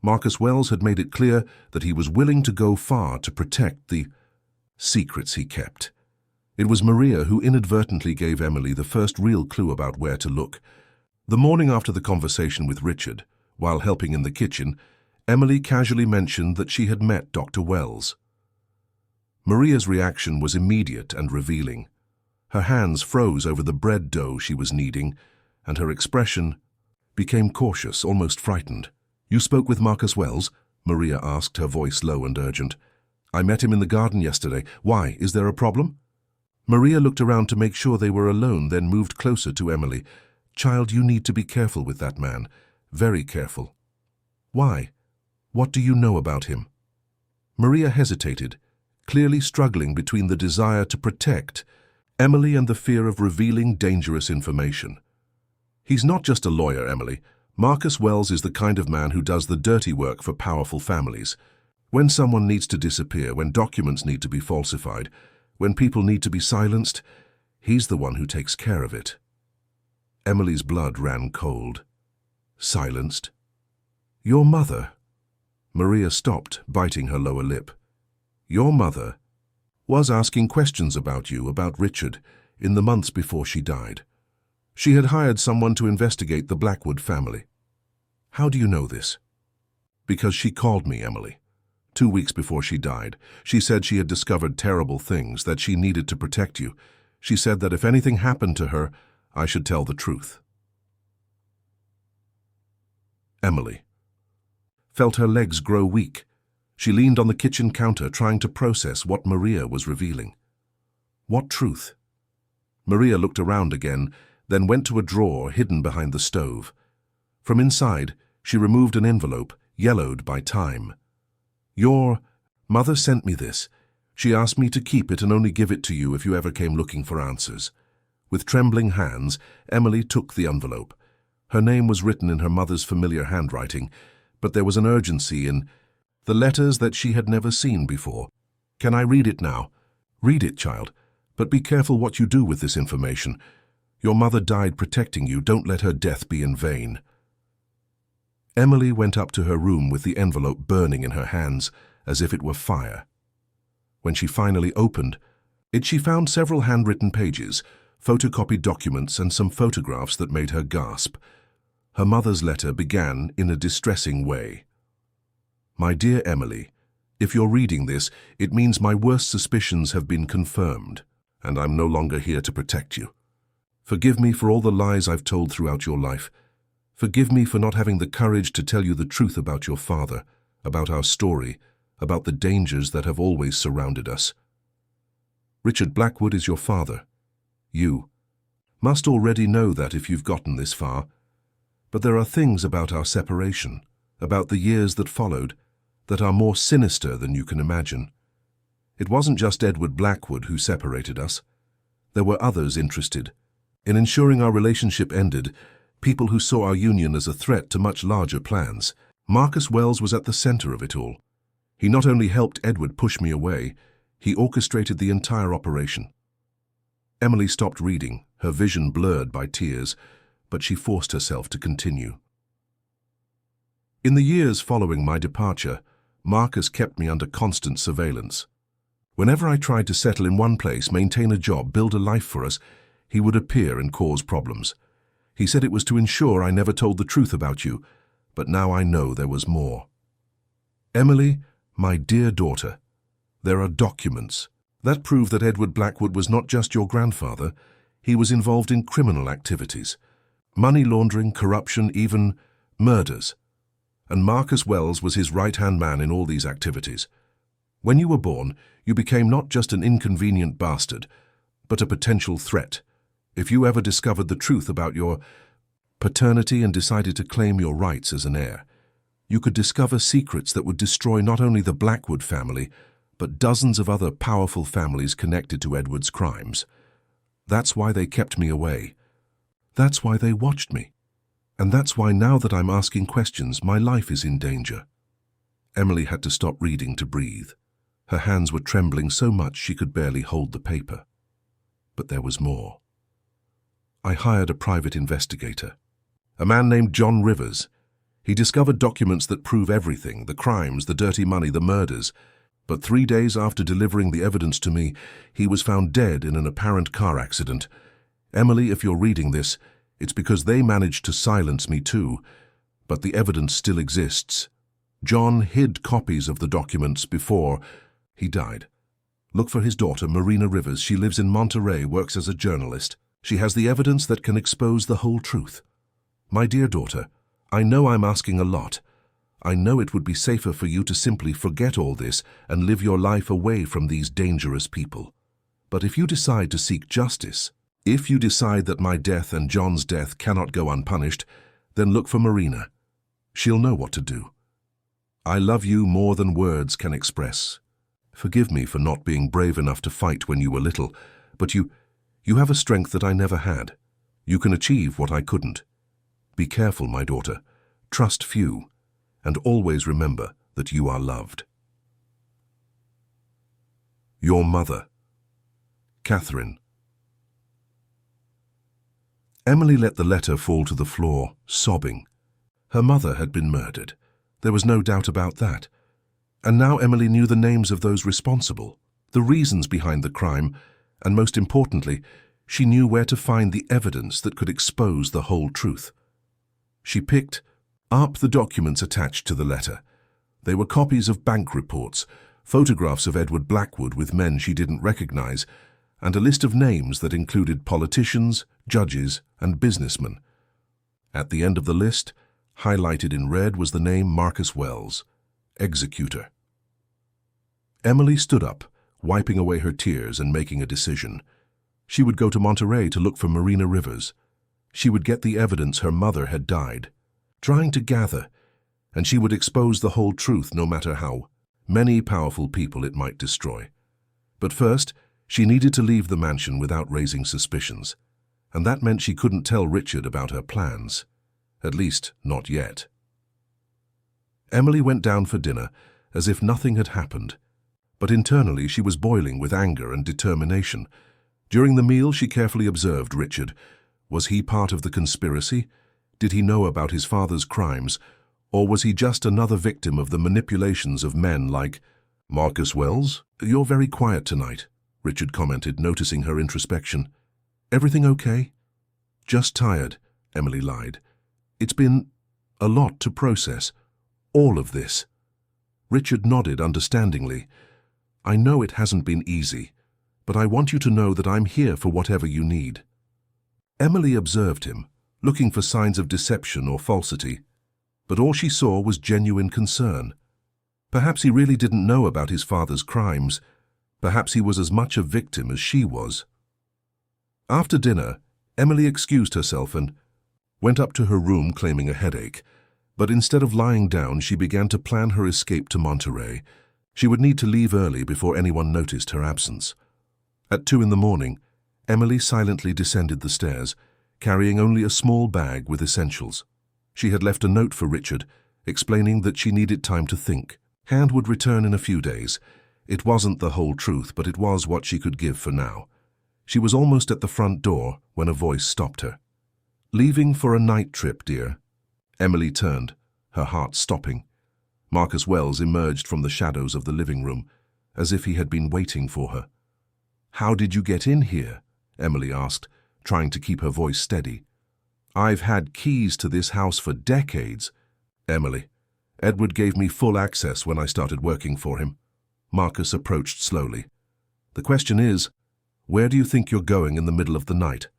Marcus Wells had made it clear that he was willing to go far to protect the secrets he kept. It was Maria who inadvertently gave Emily the first real clue about where to look. The morning after the conversation with Richard, while helping in the kitchen, Emily casually mentioned that she had met Dr. Wells. Maria's reaction was immediate and revealing. Her hands froze over the bread dough she was kneading, and her expression became cautious, almost frightened. "You spoke with Marcus Wells?" Maria asked, her voice low and urgent. "I met him in the garden yesterday. Why? Is there a problem?" Maria looked around to make sure they were alone, then moved closer to Emily. "Child, you need to be careful with that man. Very careful." "Why? What do you know about him?" Maria hesitated, clearly struggling between the desire to protect Emily and the fear of revealing dangerous information. "He's not just a lawyer, Emily. Marcus Wells is the kind of man who does the dirty work for powerful families. When someone needs to disappear, when documents need to be falsified, when people need to be silenced, he's the one who takes care of it." Emily's blood ran cold. "Silenced? Your mother?" Maria stopped, biting her lower lip. "Your mother was asking questions about you, about Richard, in the months before she died. She had hired someone to investigate the Blackwood family." "How do you know this?" "Because she called me, Emily. 2 weeks before she died. She said she had discovered terrible things, that she needed to protect you. She said that if anything happened to her, I should tell the truth." Emily felt her legs grow weak. She leaned on the kitchen counter, trying to process what Maria was revealing. What truth? Maria looked around again, then went to a drawer hidden behind the stove. From inside, she removed an envelope, yellowed by time. "Your Mother sent me this. She asked me to keep it and only give it to you if you ever came looking for answers. With trembling hands, Emily took the envelope. Her name was written in her mother's familiar handwriting, but there was an urgency in the letters that she had never seen before. Can I read it now? Read it, child, but be careful what you do with this information. Your mother died protecting you. Don't let her death be in vain. Emily went up to her room with the envelope burning in her hands, as if it were fire. When she finally opened it, she found several handwritten pages, photocopied documents, and some photographs that made her gasp. Her mother's letter began in a distressing way. My dear Emily, if you're reading this, it means my worst suspicions have been confirmed, and I'm no longer here to protect you. Forgive me for all the lies I've told throughout your life. Forgive me for not having the courage to tell you the truth about your father, about our story, about the dangers that have always surrounded us. Richard Blackwood is your father. You must already know that if you've gotten this far. But there are things about our separation, about the years that followed, that are more sinister than you can imagine. It wasn't just Edward Blackwood who separated us. There were others interested in ensuring our relationship ended, people who saw our union as a threat to much larger plans. Marcus Wells was at the center of it all. He not only helped Edward push me away, he orchestrated the entire operation. Emily stopped reading, her vision blurred by tears, but she forced herself to continue. In the years following my departure, Marcus kept me under constant surveillance. Whenever I tried to settle in one place, maintain a job, build a life for us, he would appear and cause problems. He said it was to ensure I never told the truth about you, but now I know there was more. Emily, my dear daughter, there are documents that prove that Edward Blackwood was not just your grandfather. He was involved in criminal activities, money laundering, corruption, even murders. And Marcus Wells was his right-hand man in all these activities. When you were born, you became not just an inconvenient bastard, but a potential threat. If you ever discovered the truth about your paternity and decided to claim your rights as an heir, you could discover secrets that would destroy not only the Blackwood family, but dozens of other powerful families connected to Edward's crimes. That's why they kept me away. That's why they watched me. And that's why now that I'm asking questions, my life is in danger. Emily had to stop reading to breathe. Her hands were trembling so much she could barely hold the paper. But there was more. I hired a private investigator, a man named John Rivers. He discovered documents that prove everything, the crimes, the dirty money, the murders. But 3 days after delivering the evidence to me, he was found dead in an apparent car accident. Emily, if you're reading this, it's because they managed to silence me too, but the evidence still exists. John hid copies of the documents before he died. Look for his daughter, Marina Rivers. She lives in Monterey, works as a journalist. She has the evidence that can expose the whole truth. My dear daughter, I know I'm asking a lot. I know it would be safer for you to simply forget all this and live your life away from these dangerous people. But if you decide to seek justice, if you decide that my death and John's death cannot go unpunished, then look for Marina. She'll know what to do. I love you more than words can express. Forgive me for not being brave enough to fight when you were little, but you have a strength that I never had. You can achieve what I couldn't. Be careful, my daughter. Trust few, and always remember that you are loved. Your mother, Catherine. Emily let the letter fall to the floor, sobbing. Her mother had been murdered. There was no doubt about that. And now Emily knew the names of those responsible, the reasons behind the crime, and most importantly, she knew where to find the evidence that could expose the whole truth. She picked up the documents attached to the letter. They were copies of bank reports, photographs of Edward Blackwood with men she didn't recognize, and a list of names that included politicians, judges, and businessmen. At the end of the list, highlighted in red, was the name Marcus Wells, executor. Emily stood up, wiping away her tears and making a decision. She would go to Monterey to look for Marina Rivers. She would get the evidence her mother had died trying to gather, and she would expose the whole truth no matter how many powerful people it might destroy. But first, she needed to leave the mansion without raising suspicions, and that meant she couldn't tell Richard about her plans. At least, not yet. Emily went down for dinner as if nothing had happened, but internally she was boiling with anger and determination. During the meal, she carefully observed Richard. Was he part of the conspiracy? Did he know about his father's crimes? Or was he just another victim of the manipulations of men like Marcus Wells? "You're very quiet tonight," Richard commented, noticing her introspection. "Everything okay?" "Just tired," Emily lied. "It's been a lot to process. All of this." Richard nodded understandingly. "I know it hasn't been easy, but I want you to know that I'm here for whatever you need." Emily observed him, looking for signs of deception or falsity, but all she saw was genuine concern. Perhaps he really didn't know about his father's crimes. Perhaps he was as much a victim as she was. After dinner, Emily excused herself and went up to her room claiming a headache. But instead of lying down, she began to plan her escape to Monterey. She would need to leave early before anyone noticed her absence. At 2 in the morning, Emily silently descended the stairs, carrying only a small bag with essentials. She had left a note for Richard, explaining that she needed time to think. Hand would return in a few days. It wasn't the whole truth, but it was what she could give for now. She was almost at the front door when a voice stopped her. "Leaving for a night trip, dear." Emily turned, her heart stopping. Marcus Wells emerged from the shadows of the living room, as if he had been waiting for her. "How did you get in here?" Emily asked, trying to keep her voice steady. "I've had keys to this house for decades." "Emily, Edward gave me full access when I started working for him." Marcus approached slowly. "The question is, where do you think you're going in the middle of the night?"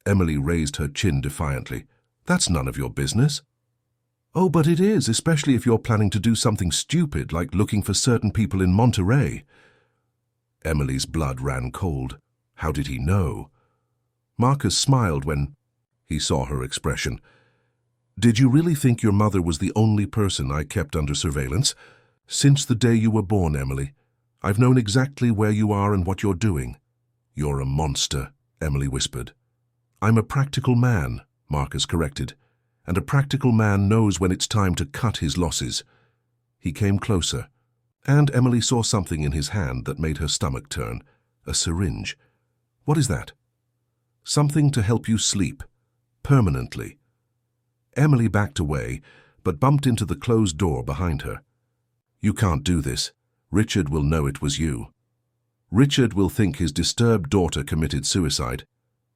Emily raised her chin defiantly. "That's none of your business." "Oh, but it is, especially if you're planning to do something stupid like looking for certain people in Monterey." Emily's blood ran cold. How did he know? Marcus smiled when he saw her expression. "Did you really think your mother was the only person I kept under surveillance? Since the day you were born, Emily, I've known exactly where you are and what you're doing." "You're a monster," Emily whispered. "I'm a practical man," Marcus corrected, "and a practical man knows when it's time to cut his losses." He came closer, and Emily saw something in his hand that made her stomach turn. A syringe. "What is that?" "Something to help you sleep. Permanently." Emily backed away, but bumped into the closed door behind her. "You can't do this. Richard will know it was you. Richard will think his disturbed daughter committed suicide.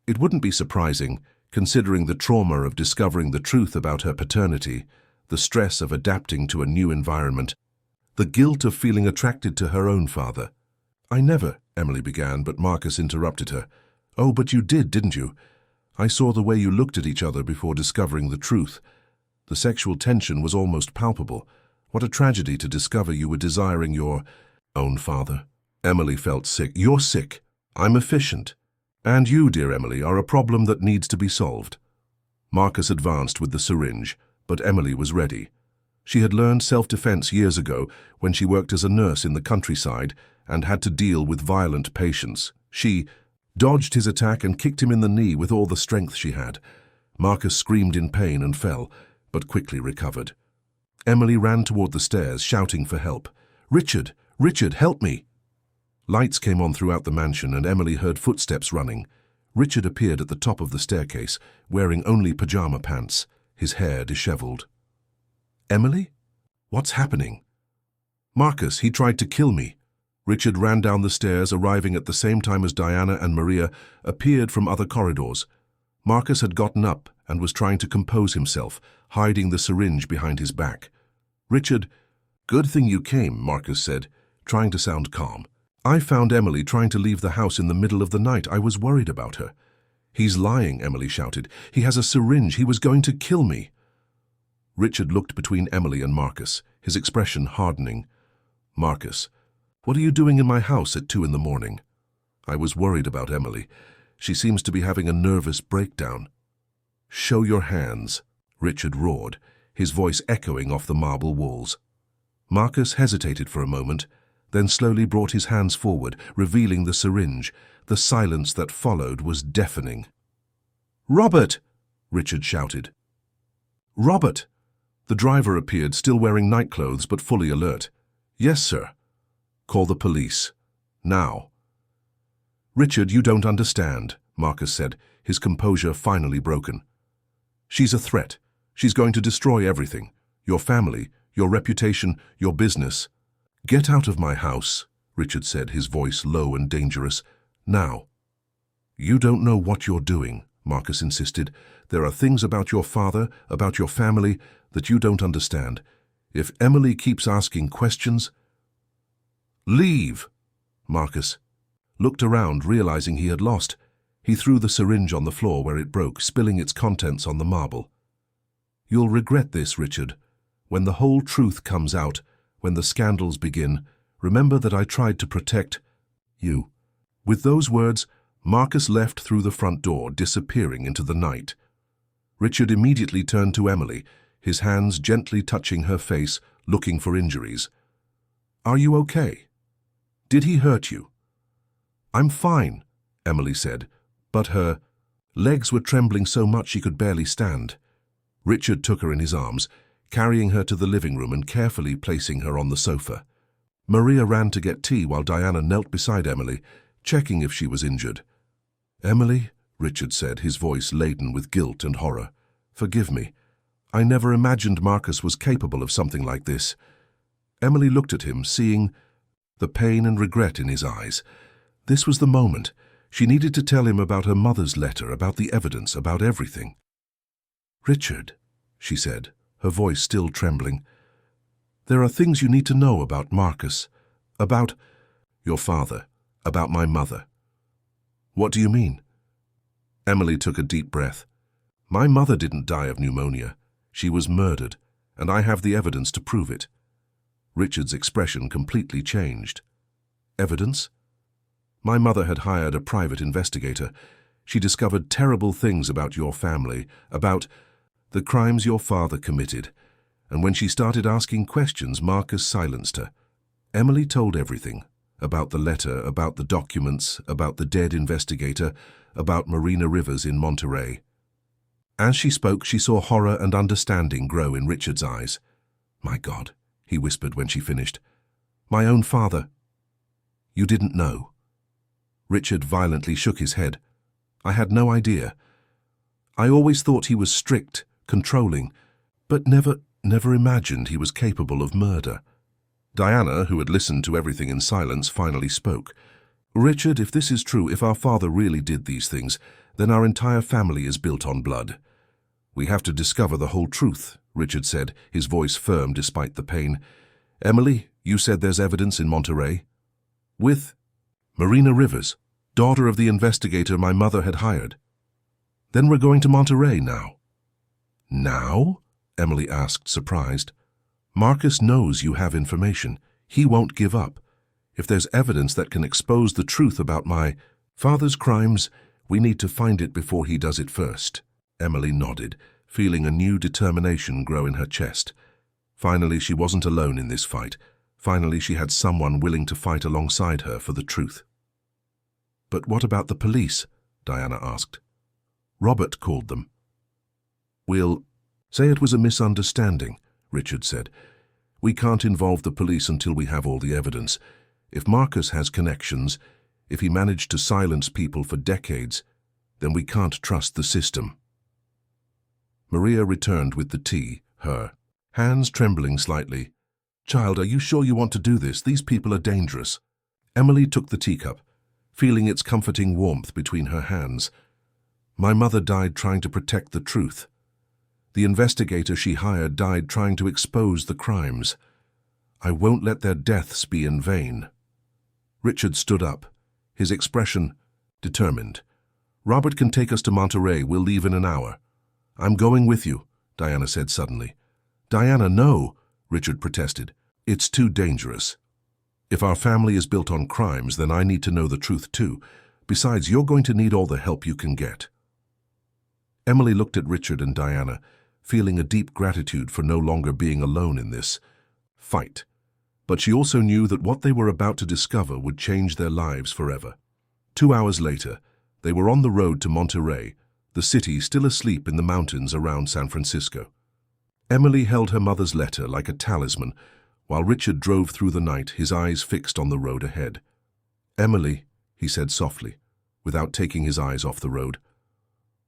It wouldn't be surprising, considering the trauma of discovering the truth about her paternity, the stress of adapting to a new environment, the guilt of feeling attracted to her own father." "I never," Emily began, but Marcus interrupted her. "Oh, but you did, didn't you? I saw the way you looked at each other before discovering the truth. The sexual tension was almost palpable. What a tragedy to discover you were desiring your own father." Emily felt sick. "You're sick. I'm efficient. And you, dear Emily, are a problem that needs to be solved." Marcus advanced with the syringe, but Emily was ready. She had learned self-defense years ago when she worked as a nurse in the countryside and had to deal with violent patients. She dodged his attack and kicked him in the knee with all the strength she had. Marcus screamed in pain and fell, but quickly recovered. Emily ran toward the stairs, shouting for help. "Richard! Richard, help me!" Lights came on throughout the mansion, and Emily heard footsteps running. Richard appeared at the top of the staircase, wearing only pajama pants, his hair disheveled. "Emily? What's happening?" "Marcus, he tried to kill me." Richard ran down the stairs, arriving at the same time as Diana and Maria appeared from other corridors. Marcus had gotten up and was trying to compose himself, hiding the syringe behind his back. "Richard, good thing you came," Marcus said, trying to sound calm. "I found Emily trying to leave the house in the middle of the night. I was worried about her." "He's lying," Emily shouted. "He has a syringe. He was going to kill me." Richard looked between Emily and Marcus, his expression hardening. "Marcus, what are you doing in my house at 2 in the morning?" "I was worried about Emily. She seems to be having a nervous breakdown." "Show your hands," Richard roared, his voice echoing off the marble walls. Marcus hesitated for a moment, then slowly brought his hands forward, revealing the syringe. The silence that followed was deafening. "Robert!" Richard shouted. "Robert!" The driver appeared, still wearing nightclothes but fully alert. "Yes, sir." "Call the police. Now." "Richard, you don't understand," Marcus said, his composure finally broken. "She's a threat. She's going to destroy everything. Your family, your reputation, your business." "Get out of my house," Richard said, his voice low and dangerous. "Now." "You don't know what you're doing," Marcus insisted. "There are things about your father, about your family, that you don't understand. If Emily keeps asking questions—" "Leave!" Marcus looked around, realizing he had lost. He threw the syringe on the floor where it broke, spilling its contents on the marble. "You'll regret this, Richard. When the whole truth comes out, when the scandals begin, remember that I tried to protect you." With those words, Marcus left through the front door, disappearing into the night. Richard immediately turned to Emily, his hands gently touching her face, looking for injuries. "Are you okay? Did he hurt you?" "I'm fine," Emily said, but her legs were trembling so much she could barely stand. Richard took her in his arms, carrying her to the living room and carefully placing her on the sofa. Maria ran to get tea while Diana knelt beside Emily, checking if she was injured. "Emily," Richard said, his voice laden with guilt and horror, "forgive me. I never imagined Marcus was capable of something like this." Emily looked at him, seeing the pain and regret in his eyes. This was the moment. She needed to tell him about her mother's letter, about the evidence, about everything. "Richard," she said, her voice still trembling, "there are things you need to know about Marcus, about your father, about my mother." "What do you mean?" Emily took a deep breath. "My mother didn't die of pneumonia. She was murdered, and I have the evidence to prove it." Richard's expression completely changed. "Evidence?" "My mother had hired a private investigator. She discovered terrible things about your family, about the crimes your father committed. And when she started asking questions, Marcus silenced her. Emily told everything, about the letter, about the documents, about the dead investigator, about Marina Rivers in Monterey. As she spoke, she saw horror and understanding grow in Richard's eyes. "My God," he whispered when she finished. "My own father. You didn't know?" Richard violently shook his head. "I had no idea. I always thought he was strict, controlling, but never imagined he was capable of murder." Diana, who had listened to everything in silence, finally spoke. "Richard, if this is true, if our father really did these things, then our entire family is built on blood. We have to discover the whole truth," Richard said, his voice firm despite the pain. "Emily, you said there's evidence in Monterey?" "With Marina Rivers, daughter of the investigator my mother had hired." "Then we're going to Monterey now." "Now?" Emily asked, surprised. "Marcus knows you have information. He won't give up. If there's evidence that can expose the truth about my father's crimes, we need to find it before he does it first." Emily nodded, feeling a new determination grow in her chest. Finally, she wasn't alone in this fight. Finally, she had someone willing to fight alongside her for the truth. "But what about the police?" Diana asked. "Robert called them." "We'll say it was a misunderstanding," Richard said. "We can't involve the police until we have all the evidence. If Marcus has connections, if he managed to silence people for decades, then we can't trust the system." Maria returned with the tea, her hands trembling slightly. "Child, are you sure you want to do this? These people are dangerous." Emily took the teacup, feeling its comforting warmth between her hands. "My mother died trying to protect the truth. The investigator she hired died trying to expose the crimes. I won't let their deaths be in vain." Richard stood up, his expression determined. "Robert can take us to Monterey. We'll leave in an hour." "I'm going with you," Diana said suddenly. "Diana, no," Richard protested. "It's too dangerous. If our family is built on crimes, then I need to know the truth too. Besides, you're going to need all the help you can get." Emily looked at Richard and Diana, feeling a deep gratitude for no longer being alone in this fight. But she also knew that what they were about to discover would change their lives forever. 2 hours later, they were on the road to Monterey, the city still asleep in the mountains around San Francisco. Emily held her mother's letter like a talisman, while Richard drove through the night, his eyes fixed on the road ahead. "Emily," he said softly, without taking his eyes off the road,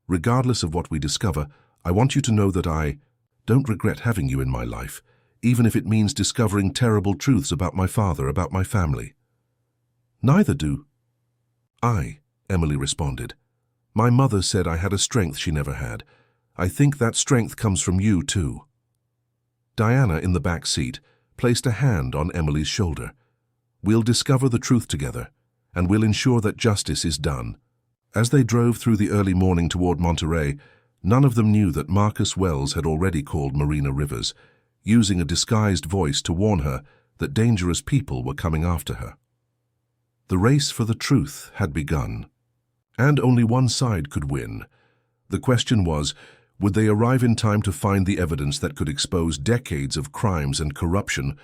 "regardless of what we discover, I want you to know that I don't regret having you in my life, even if it means discovering terrible truths about my father, about my family." "Neither do I," Emily responded. "My mother said I had a strength she never had. I think that strength comes from you, too." Diana, in the back seat, placed a hand on Emily's shoulder. "We'll discover the truth together, and we'll ensure that justice is done." As they drove through the early morning toward Monterey, none of them knew that Marcus Wells had already called Marina Rivers, using a disguised voice to warn her that dangerous people were coming after her. The race for the truth had begun, and only one side could win. The question was, would they arrive in time to find the evidence that could expose decades of crimes and corruption,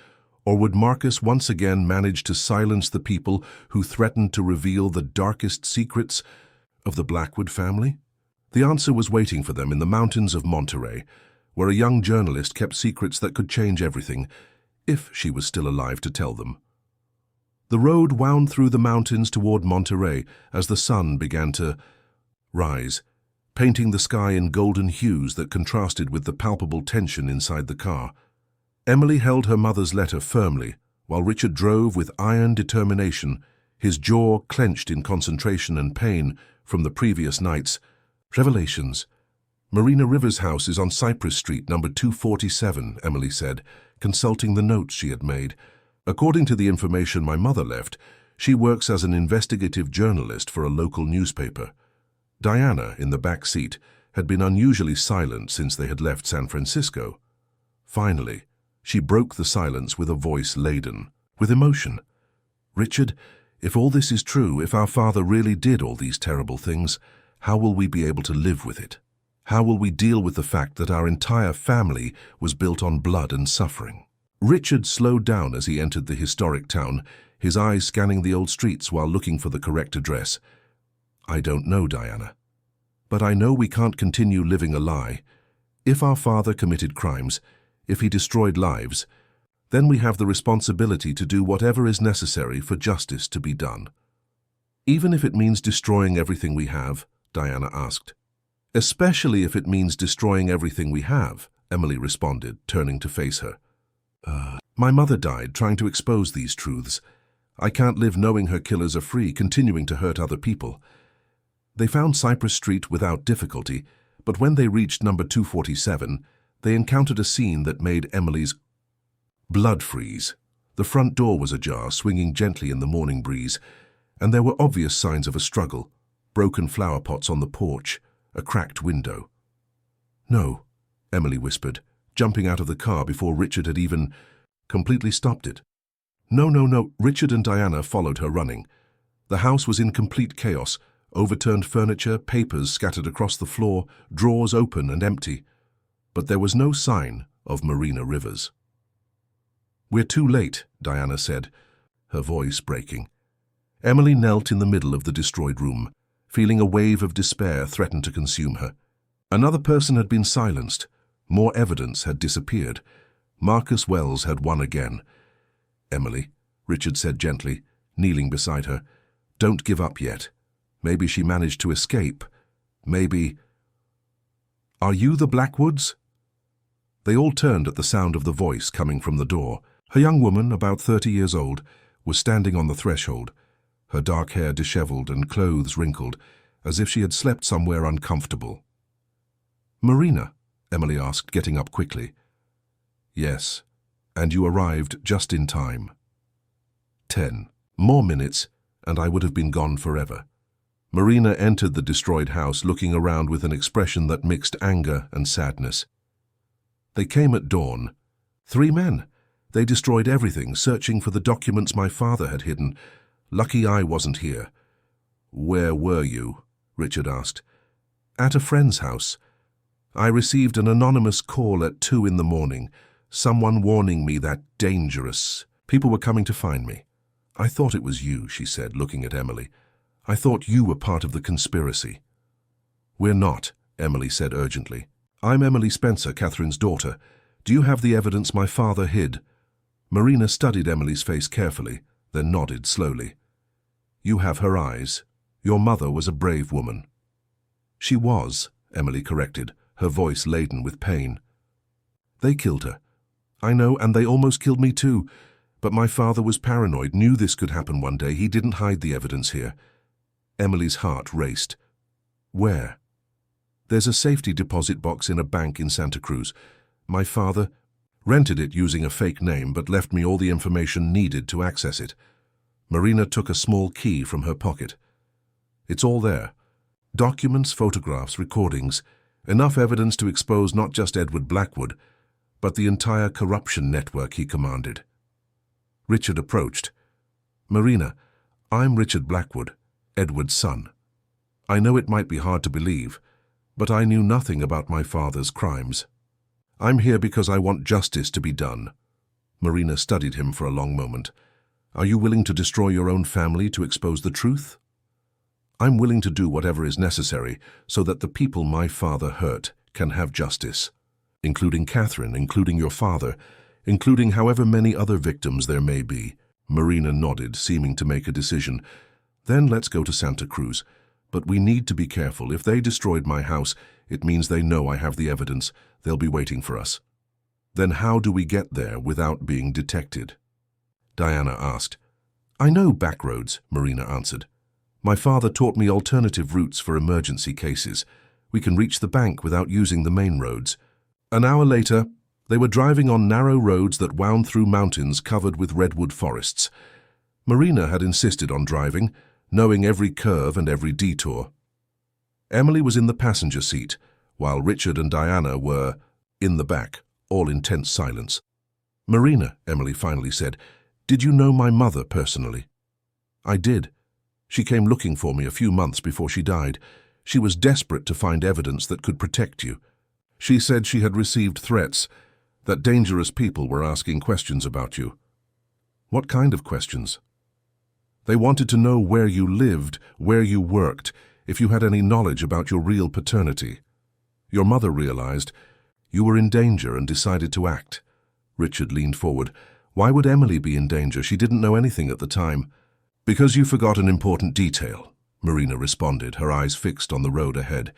or would Marcus once again manage to silence the people who threatened to reveal the darkest secrets of the Blackwood family? The answer was waiting for them in the mountains of Monterey, where a young journalist kept secrets that could change everything, if she was still alive to tell them. The road wound through the mountains toward Monterey as the sun began to rise, painting the sky in golden hues that contrasted with the palpable tension inside the car. Emily held her mother's letter firmly, while Richard drove with iron determination, his jaw clenched in concentration and pain from the previous night's revelations. "Marina Rivers' house is on Cypress Street, number 247, Emily said, consulting the notes she had made. "According to the information my mother left, she works as an investigative journalist for a local newspaper." Diana, in the back seat, had been unusually silent since they had left San Francisco. Finally, she broke the silence with a voice laden with emotion. "Richard, if all this is true, if our father really did all these terrible things, how will we be able to live with it? How will we deal with the fact that our entire family was built on blood and suffering?" Richard slowed down as he entered the historic town, his eyes scanning the old streets while looking for the correct address. "I don't know, Diana. But I know we can't continue living a lie. If our father committed crimes, if he destroyed lives, then we have the responsibility to do whatever is necessary for justice to be done." "Even if it means destroying everything we have?" Diana asked. "Especially if it means destroying everything we have," Emily responded, turning to face her. My mother died trying to expose these truths. I can't live knowing her killers are free, continuing to hurt other people." They found Cypress Street without difficulty, but when they reached number 247, they encountered a scene that made Emily's blood freeze. The front door was ajar, swinging gently in the morning breeze, and there were obvious signs of a struggle: broken flower pots on the porch, a cracked window. "No," Emily whispered, jumping out of the car before Richard had even completely stopped it. "No, no, no." Richard and Diana followed her running. The house was in complete chaos, overturned furniture, papers scattered across the floor, drawers open and empty. But there was no sign of Marina Rivers. "We're too late," Diana said, her voice breaking. Emily knelt in the middle of the destroyed room, feeling a wave of despair threaten to consume her. Another person had been silenced. More evidence had disappeared. Marcus Wells had won again. "Emily," Richard said gently, kneeling beside her, "don't give up yet. Maybe she managed to escape. Maybe—" "Are you the Blackwoods?" They all turned at the sound of the voice coming from the door. A young woman, about 30 years old, was standing on the threshold, her dark hair disheveled and clothes wrinkled, as if she had slept somewhere uncomfortable. "Marina?" Emily asked, getting up quickly. "Yes, and you arrived just in time." 10 more minutes, and I would have been gone forever. Marina entered the destroyed house, looking around with an expression that mixed anger and sadness. "They came at dawn. 3 men. They destroyed everything, searching for the documents my father had hidden. Lucky I wasn't here." "Where were you?" Richard asked. "At a friend's house. I received an anonymous call at 2 in the morning, someone warning me that dangerous People were coming to find me. I thought it was you, she said, looking at Emily. I thought you were part of the conspiracy. We're not, Emily said urgently. I'm Emily Spencer, Catherine's daughter. Do you have the evidence my father hid? Marina studied Emily's face carefully, then nodded slowly. You have her eyes. Your mother was a brave woman. She was, Emily corrected, her voice laden with pain. They killed her. I know, and they almost killed me too. But my father was paranoid, knew this could happen one day. He didn't hide the evidence here. Emily's heart raced. Where? There's a safety deposit box in a bank in Santa Cruz. My father rented it using a fake name, but left me all the information needed to access it. Marina took a small key from her pocket. It's all there. Documents, photographs, recordings. Enough evidence to expose not just Edward Blackwood, but the entire corruption network he commanded. Richard approached. Marina, I'm Richard Blackwood, Edward's son. I know it might be hard to believe, but I knew nothing about my father's crimes. I'm here because I want justice to be done. Marina studied him for a long moment. Are you willing to destroy your own family to expose the truth? I'm willing to do whatever is necessary so that the people my father hurt can have justice, including Catherine, including your father, including however many other victims there may be. Marina nodded, seeming to make a decision. Then let's go to Santa Cruz. But we need to be careful. If they destroyed my house, it means they know I have the evidence. They'll be waiting for us. Then how do we get there without being detected? Diana asked. I know back roads, Marina answered. My father taught me alternative routes for emergency cases. We can reach the bank without using the main roads. An hour later, they were driving on narrow roads that wound through mountains covered with redwood forests. Marina had insisted on driving, knowing every curve and every detour. Emily was in the passenger seat, while Richard and Diana were in the back, all in tense silence. Marina, Emily finally said, did you know my mother personally? I did. She came looking for me a few months before she died. She was desperate to find evidence that could protect you. She said she had received threats, that dangerous people were asking questions about you. What kind of questions? They wanted to know where you lived, where you worked, if you had any knowledge about your real paternity. Your mother realized you were in danger and decided to act. Richard leaned forward. Why would Emily be in danger? She didn't know anything at the time. Because you forgot an important detail, Marina responded, her eyes fixed on the road ahead.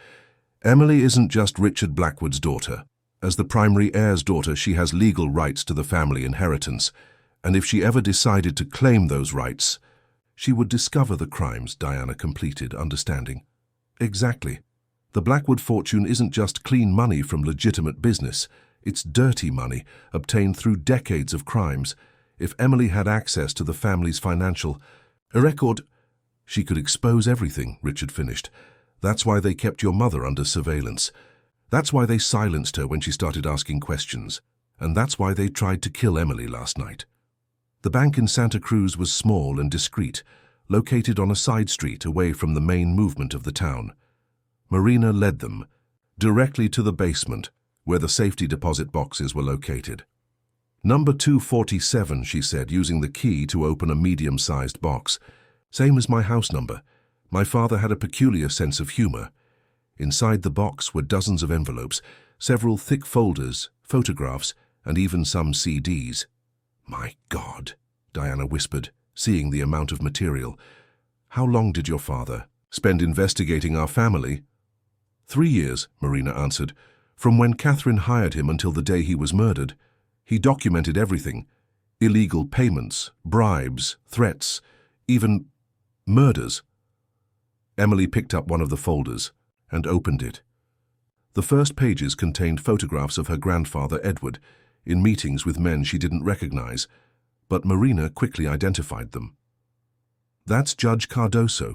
Emily isn't just Richard Blackwood's daughter. As the primary heir's daughter, she has legal rights to the family inheritance, and if she ever decided to claim those rights, she would discover the crimes, Diana completed, understanding. Exactly. The Blackwood fortune isn't just clean money from legitimate business. It's dirty money, obtained through decades of crimes. If Emily had access to the family's financial record, she could expose everything, Richard finished. That's why they kept your mother under surveillance. That's why they silenced her when she started asking questions. And that's why they tried to kill Emily last night. The bank in Santa Cruz was small and discreet, located on a side street away from the main movement of the town. Marina led them directly to the basement, where the safety deposit boxes were located. Number 247, she said, using the key to open a medium-sized box. Same as my house number. My father had a peculiar sense of humor. Inside the box were dozens of envelopes, several thick folders, photographs, and even some CDs. My God, Diana whispered, seeing the amount of material. How long did your father spend investigating our family? 3 years, Marina answered. From when Catherine hired him until the day he was murdered. He documented everything. Illegal payments, bribes, threats, even murders. Emily picked up one of the folders and opened it. The first pages contained photographs of her grandfather, Edward, in meetings with men she didn't recognize, but Marina quickly identified them. That's Judge Cardoso,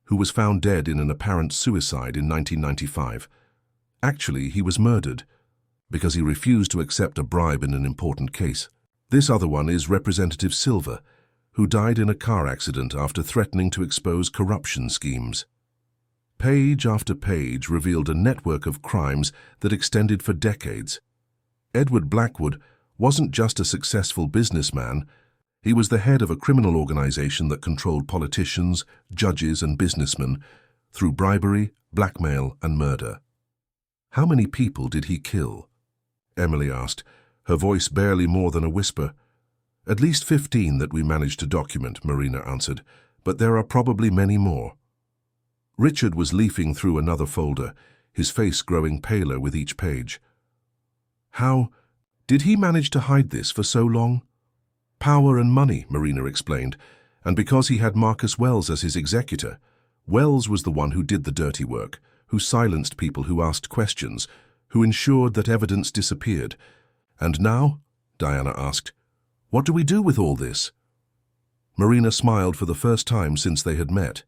who was found dead in an apparent suicide in 1995. Actually, he was murdered because he refused to accept a bribe in an important case. This other one is Representative Silva, who died in a car accident after threatening to expose corruption schemes. Page after page revealed a network of crimes that extended for decades. Edward Blackwood wasn't just a successful businessman, He was the head of a criminal organization that controlled politicians, judges, and businessmen through bribery, blackmail, and murder. How many people did he kill? Emily asked, her voice barely more than a whisper. At least 15 that we managed to document, Marina answered, but there are probably many more. Richard was leafing through another folder, his face growing paler with each page. How did he manage to hide this for so long? Power and money, Marina explained, and because he had Marcus Wells as his executor. Wells was the one who did the dirty work, who silenced people who asked questions, who ensured that evidence disappeared. And now, Diana asked, what do we do with all this? Marina smiled for the first time since they had met.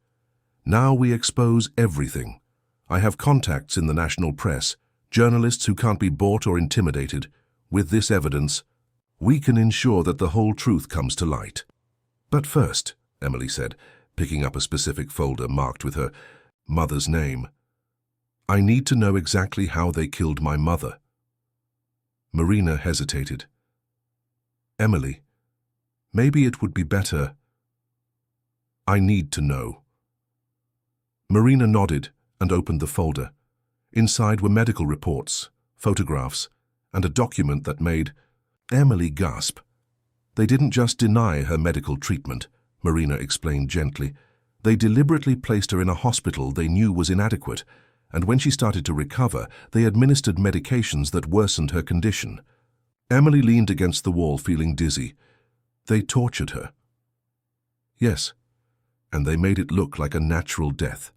Now we expose everything. I have contacts in the national press, journalists who can't be bought or intimidated. With this evidence, we can ensure that the whole truth comes to light. But first, Emily said, picking up a specific folder marked with her mother's name, I need to know exactly how they killed my mother. Marina hesitated. Emily, maybe it would be better. I need to know. Marina nodded and opened the folder. Inside were medical reports, photographs, and a document that made Emily gasp. They didn't just deny her medical treatment, Marina explained gently. They deliberately placed her in a hospital they knew was inadequate, and when she started to recover, they administered medications that worsened her condition. Emily leaned against the wall, feeling dizzy. They tortured her. Yes, and they made it look like a natural death.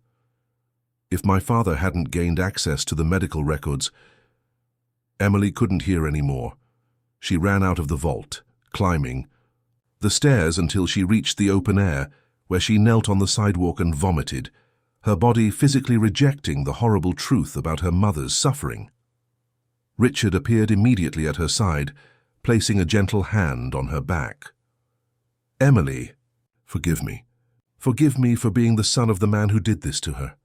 If my father hadn't gained access to the medical records, Emily couldn't hear anymore. She ran out of the vault, climbing the stairs until she reached the open air, where she knelt on the sidewalk and vomited, her body physically rejecting the horrible truth about her mother's suffering. Richard appeared immediately at her side, placing a gentle hand on her back. Emily, forgive me. Forgive me for being the son of the man who did this to her.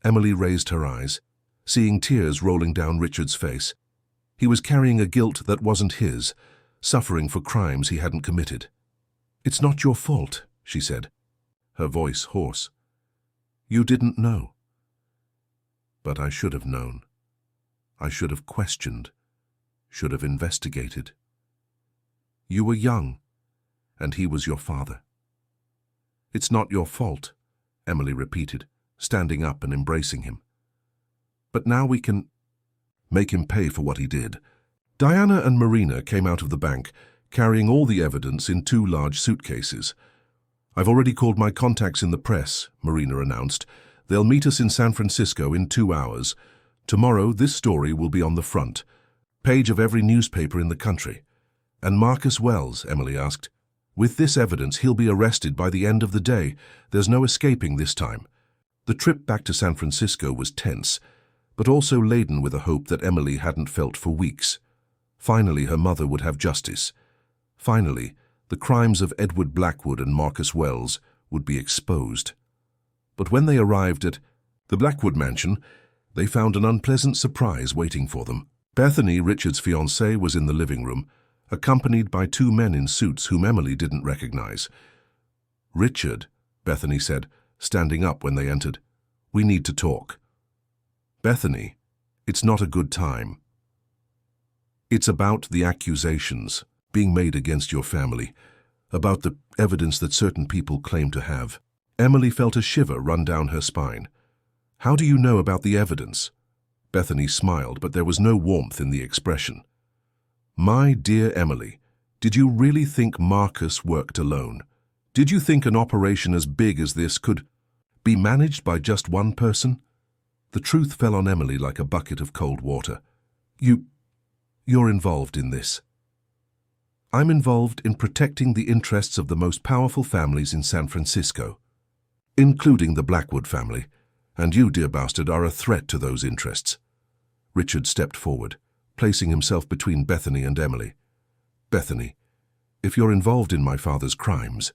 Emily raised her eyes, seeing tears rolling down Richard's face. He was carrying a guilt that wasn't his, suffering for crimes he hadn't committed. It's not your fault, she said, her voice hoarse. You didn't know. But I should have known. I should have questioned, should have investigated. You were young, and he was your father. It's not your fault, Emily repeated, standing up and embracing him. But now we can make him pay for what he did. Diana and Marina came out of the bank, carrying all the evidence in 2 large suitcases. I've already called my contacts in the press, Marina announced. They'll meet us in San Francisco in 2 hours. Tomorrow, this story will be on the front page of every newspaper in the country. And Marcus Wells, Emily asked. With this evidence, he'll be arrested by the end of the day. There's no escaping this time. The trip back to San Francisco was tense, but also laden with a hope that Emily hadn't felt for weeks. Finally, her mother would have justice. Finally, the crimes of Edward Blackwood and Marcus Wells would be exposed. But when they arrived at the Blackwood mansion, they found an unpleasant surprise waiting for them. Bethany, Richard's fiancée, was in the living room, accompanied by 2 men in suits whom Emily didn't recognize. Richard, Bethany said, standing up when they entered, we need to talk. Bethany, it's not a good time. It's about the accusations being made against your family, about the evidence that certain people claim to have. Emily felt a shiver run down her spine. How do you know about the evidence? Bethany smiled, but there was no warmth in the expression. My dear Emily, did you really think Marcus worked alone? Did you think an operation as big as this could be managed by just one person? The truth fell on Emily like a bucket of cold water. You're involved in this. I'm involved in protecting the interests of the most powerful families in San Francisco, including the Blackwood family, and you, dear bastard, are a threat to those interests. Richard stepped forward, placing himself between Bethany and Emily. Bethany, if you're involved in my father's crimes.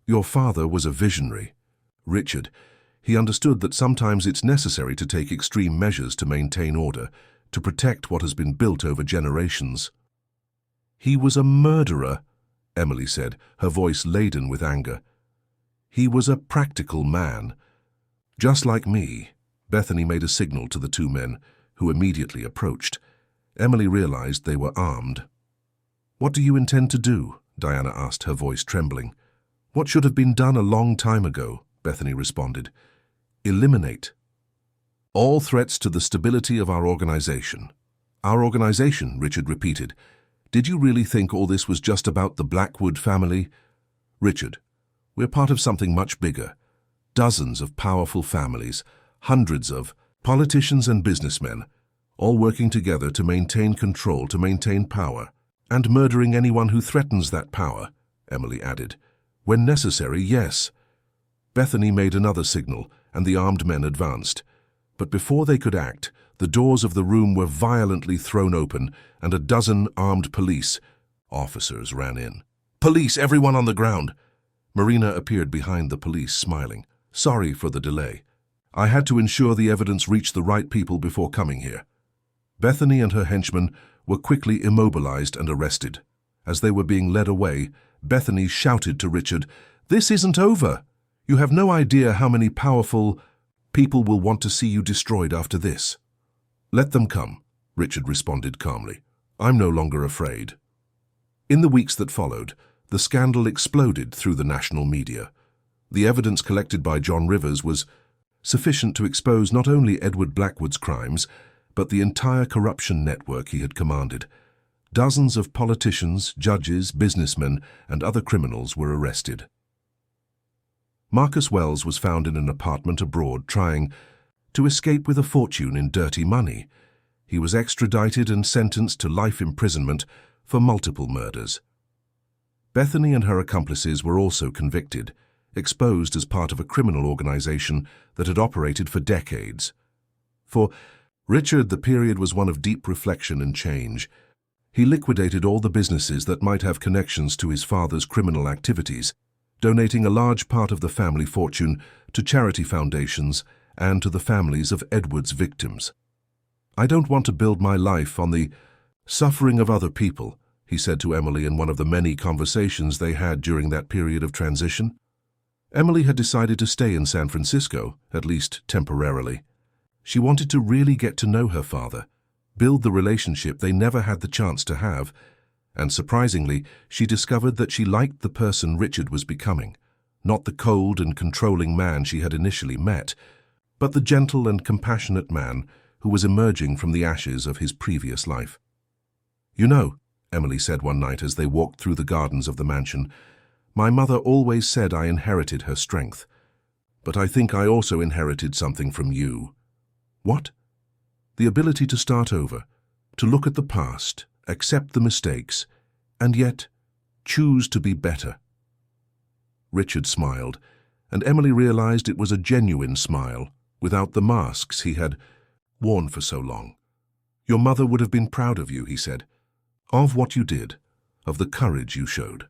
Your father was a visionary. Richard, he understood that sometimes it's necessary to take extreme measures to maintain order, to protect what has been built over generations. He was a murderer, Emily said, her voice laden with anger. He was a practical man. Just like me. Bethany made a signal to the two men, who immediately approached. Emily realized they were armed. "What do you intend to do?" Diana asked, her voice trembling. "What should have been done a long time ago," Bethany responded. "Eliminate all threats to the stability of our organization." "Our organization," Richard repeated. "Did you really think all this was just about the Blackwood family?" "Richard, we're part of something much bigger. Dozens of powerful families, hundreds of politicians and businessmen, all working together to maintain control, to maintain power, and murdering anyone who threatens that power," Emily added. "When necessary, yes." Bethany made another signal, and the armed men advanced. But before they could act, the doors of the room were violently thrown open, and a dozen armed police officers ran in. "Police, everyone on the ground!" Marina appeared behind the police, smiling. "Sorry for the delay. I had to ensure the evidence reached the right people before coming here." Bethany and her henchmen were quickly immobilized and arrested. As they were being led away, Bethany shouted to Richard, "This isn't over. You have no idea how many powerful people will want to see you destroyed after this." "Let them come," Richard responded calmly. "I'm no longer afraid." In the weeks that followed, the scandal exploded through the national media. The evidence collected by John Rivers was sufficient to expose not only Edward Blackwood's crimes, but the entire corruption network he had commanded. Dozens of politicians, judges, businessmen, and other criminals were arrested. Marcus Wells was found in an apartment abroad trying to escape with a fortune in dirty money. He was extradited and sentenced to life imprisonment for multiple murders. Bethany and her accomplices were also convicted, exposed as part of a criminal organization that had operated for decades. For Richard, the period was one of deep reflection and change. He liquidated all the businesses that might have connections to his father's criminal activities, donating a large part of the family fortune to charity foundations and to the families of Edward's victims. "I don't want to build my life on the suffering of other people," he said to Emily in one of the many conversations they had during that period of transition. Emily had decided to stay in San Francisco, at least temporarily. She wanted to really get to know her father, build the relationship they never had the chance to have, and surprisingly, she discovered that she liked the person Richard was becoming, not the cold and controlling man she had initially met, but the gentle and compassionate man who was emerging from the ashes of his previous life. "You know," Emily said one night as they walked through the gardens of the mansion, "my mother always said I inherited her strength. But I think I also inherited something from you." "What?" "The ability to start over, to look at the past, accept the mistakes, and yet choose to be better." Richard smiled, and Emily realized it was a genuine smile, without the masks he had worn for so long. "Your mother would have been proud of you," he said, "of what you did, of the courage you showed."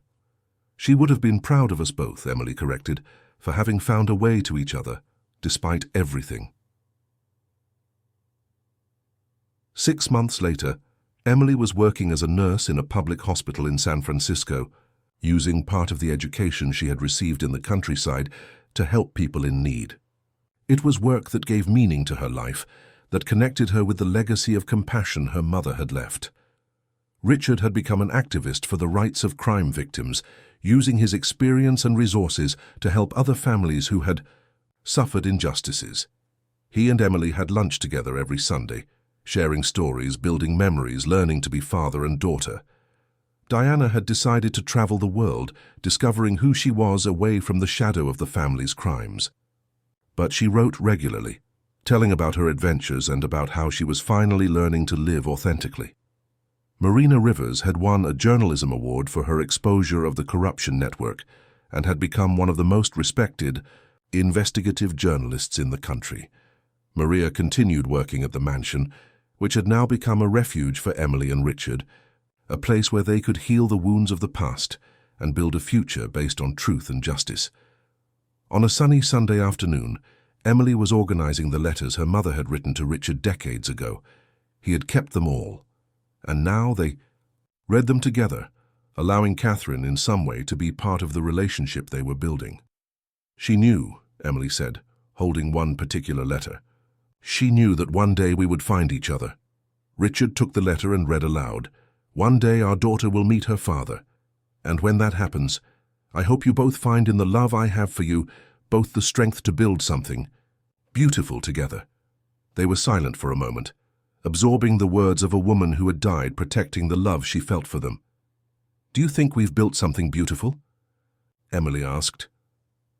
"She would have been proud of us both," Emily corrected, "for having found a way to each other, despite everything." 6 months later, Emily was working as a nurse in a public hospital in San Francisco, using part of the education she had received in the countryside to help people in need. It was work that gave meaning to her life, that connected her with the legacy of compassion her mother had left. Richard had become an activist for the rights of crime victims, using his experience and resources to help other families who had suffered injustices. He and Emily had lunch together every Sunday, sharing stories, building memories, learning to be father and daughter. Diana had decided to travel the world, discovering who she was away from the shadow of the family's crimes. But she wrote regularly, telling about her adventures and about how she was finally learning to live authentically. Marina Rivers had won a journalism award for her exposure of the corruption network and had become one of the most respected investigative journalists in the country. Maria continued working at the mansion, which had now become a refuge for Emily and Richard, a place where they could heal the wounds of the past and build a future based on truth and justice. On a sunny Sunday afternoon, Emily was organizing the letters her mother had written to Richard decades ago. He had kept them all, and now they read them together, allowing Catherine in some way to be part of the relationship they were building. She knew, Emily said, holding one particular letter. She knew that one day we would find each other. Richard took the letter and read aloud. One day our daughter will meet her father. And when that happens, I hope you both find in the love I have for you both the strength to build something beautiful together. They were silent for a moment, absorbing the words of a woman who had died protecting the love she felt for them. Do you think we've built something beautiful? Emily asked.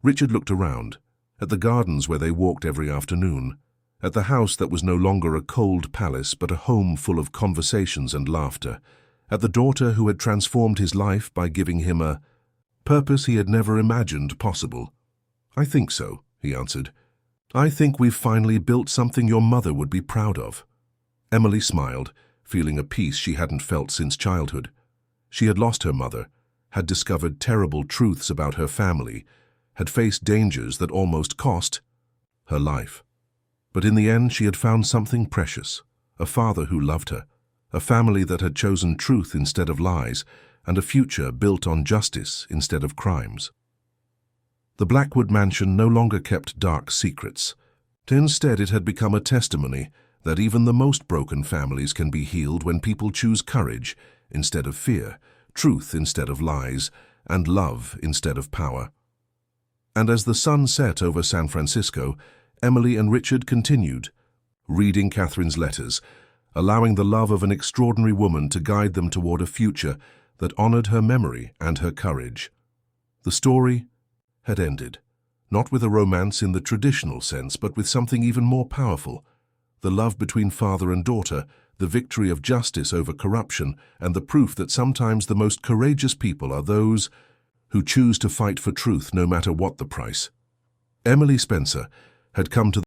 Richard looked around, at the gardens where they walked every afternoon, at the house that was no longer a cold palace but a home full of conversations and laughter, at the daughter who had transformed his life by giving him a purpose he had never imagined possible. I think so, he answered. I think we've finally built something your mother would be proud of. Emily smiled, feeling a peace she hadn't felt since childhood. She had lost her mother, had discovered terrible truths about her family, had faced dangers that almost cost her life. But in the end she had found something precious, a father who loved her, a family that had chosen truth instead of lies, and a future built on justice instead of crimes. The Blackwood mansion no longer kept dark secrets. Instead, it had become a testimony that even the most broken families can be healed when people choose courage instead of fear, truth instead of lies, and love instead of power. And as the sun set over San Francisco, Emily and Richard continued, reading Catherine's letters, allowing the love of an extraordinary woman to guide them toward a future that honored her memory and her courage. The story had ended, not with a romance in the traditional sense, but with something even more powerful, the love between father and daughter, the victory of justice over corruption, and the proof that sometimes the most courageous people are those who choose to fight for truth no matter what the price. Emily Spencer had come to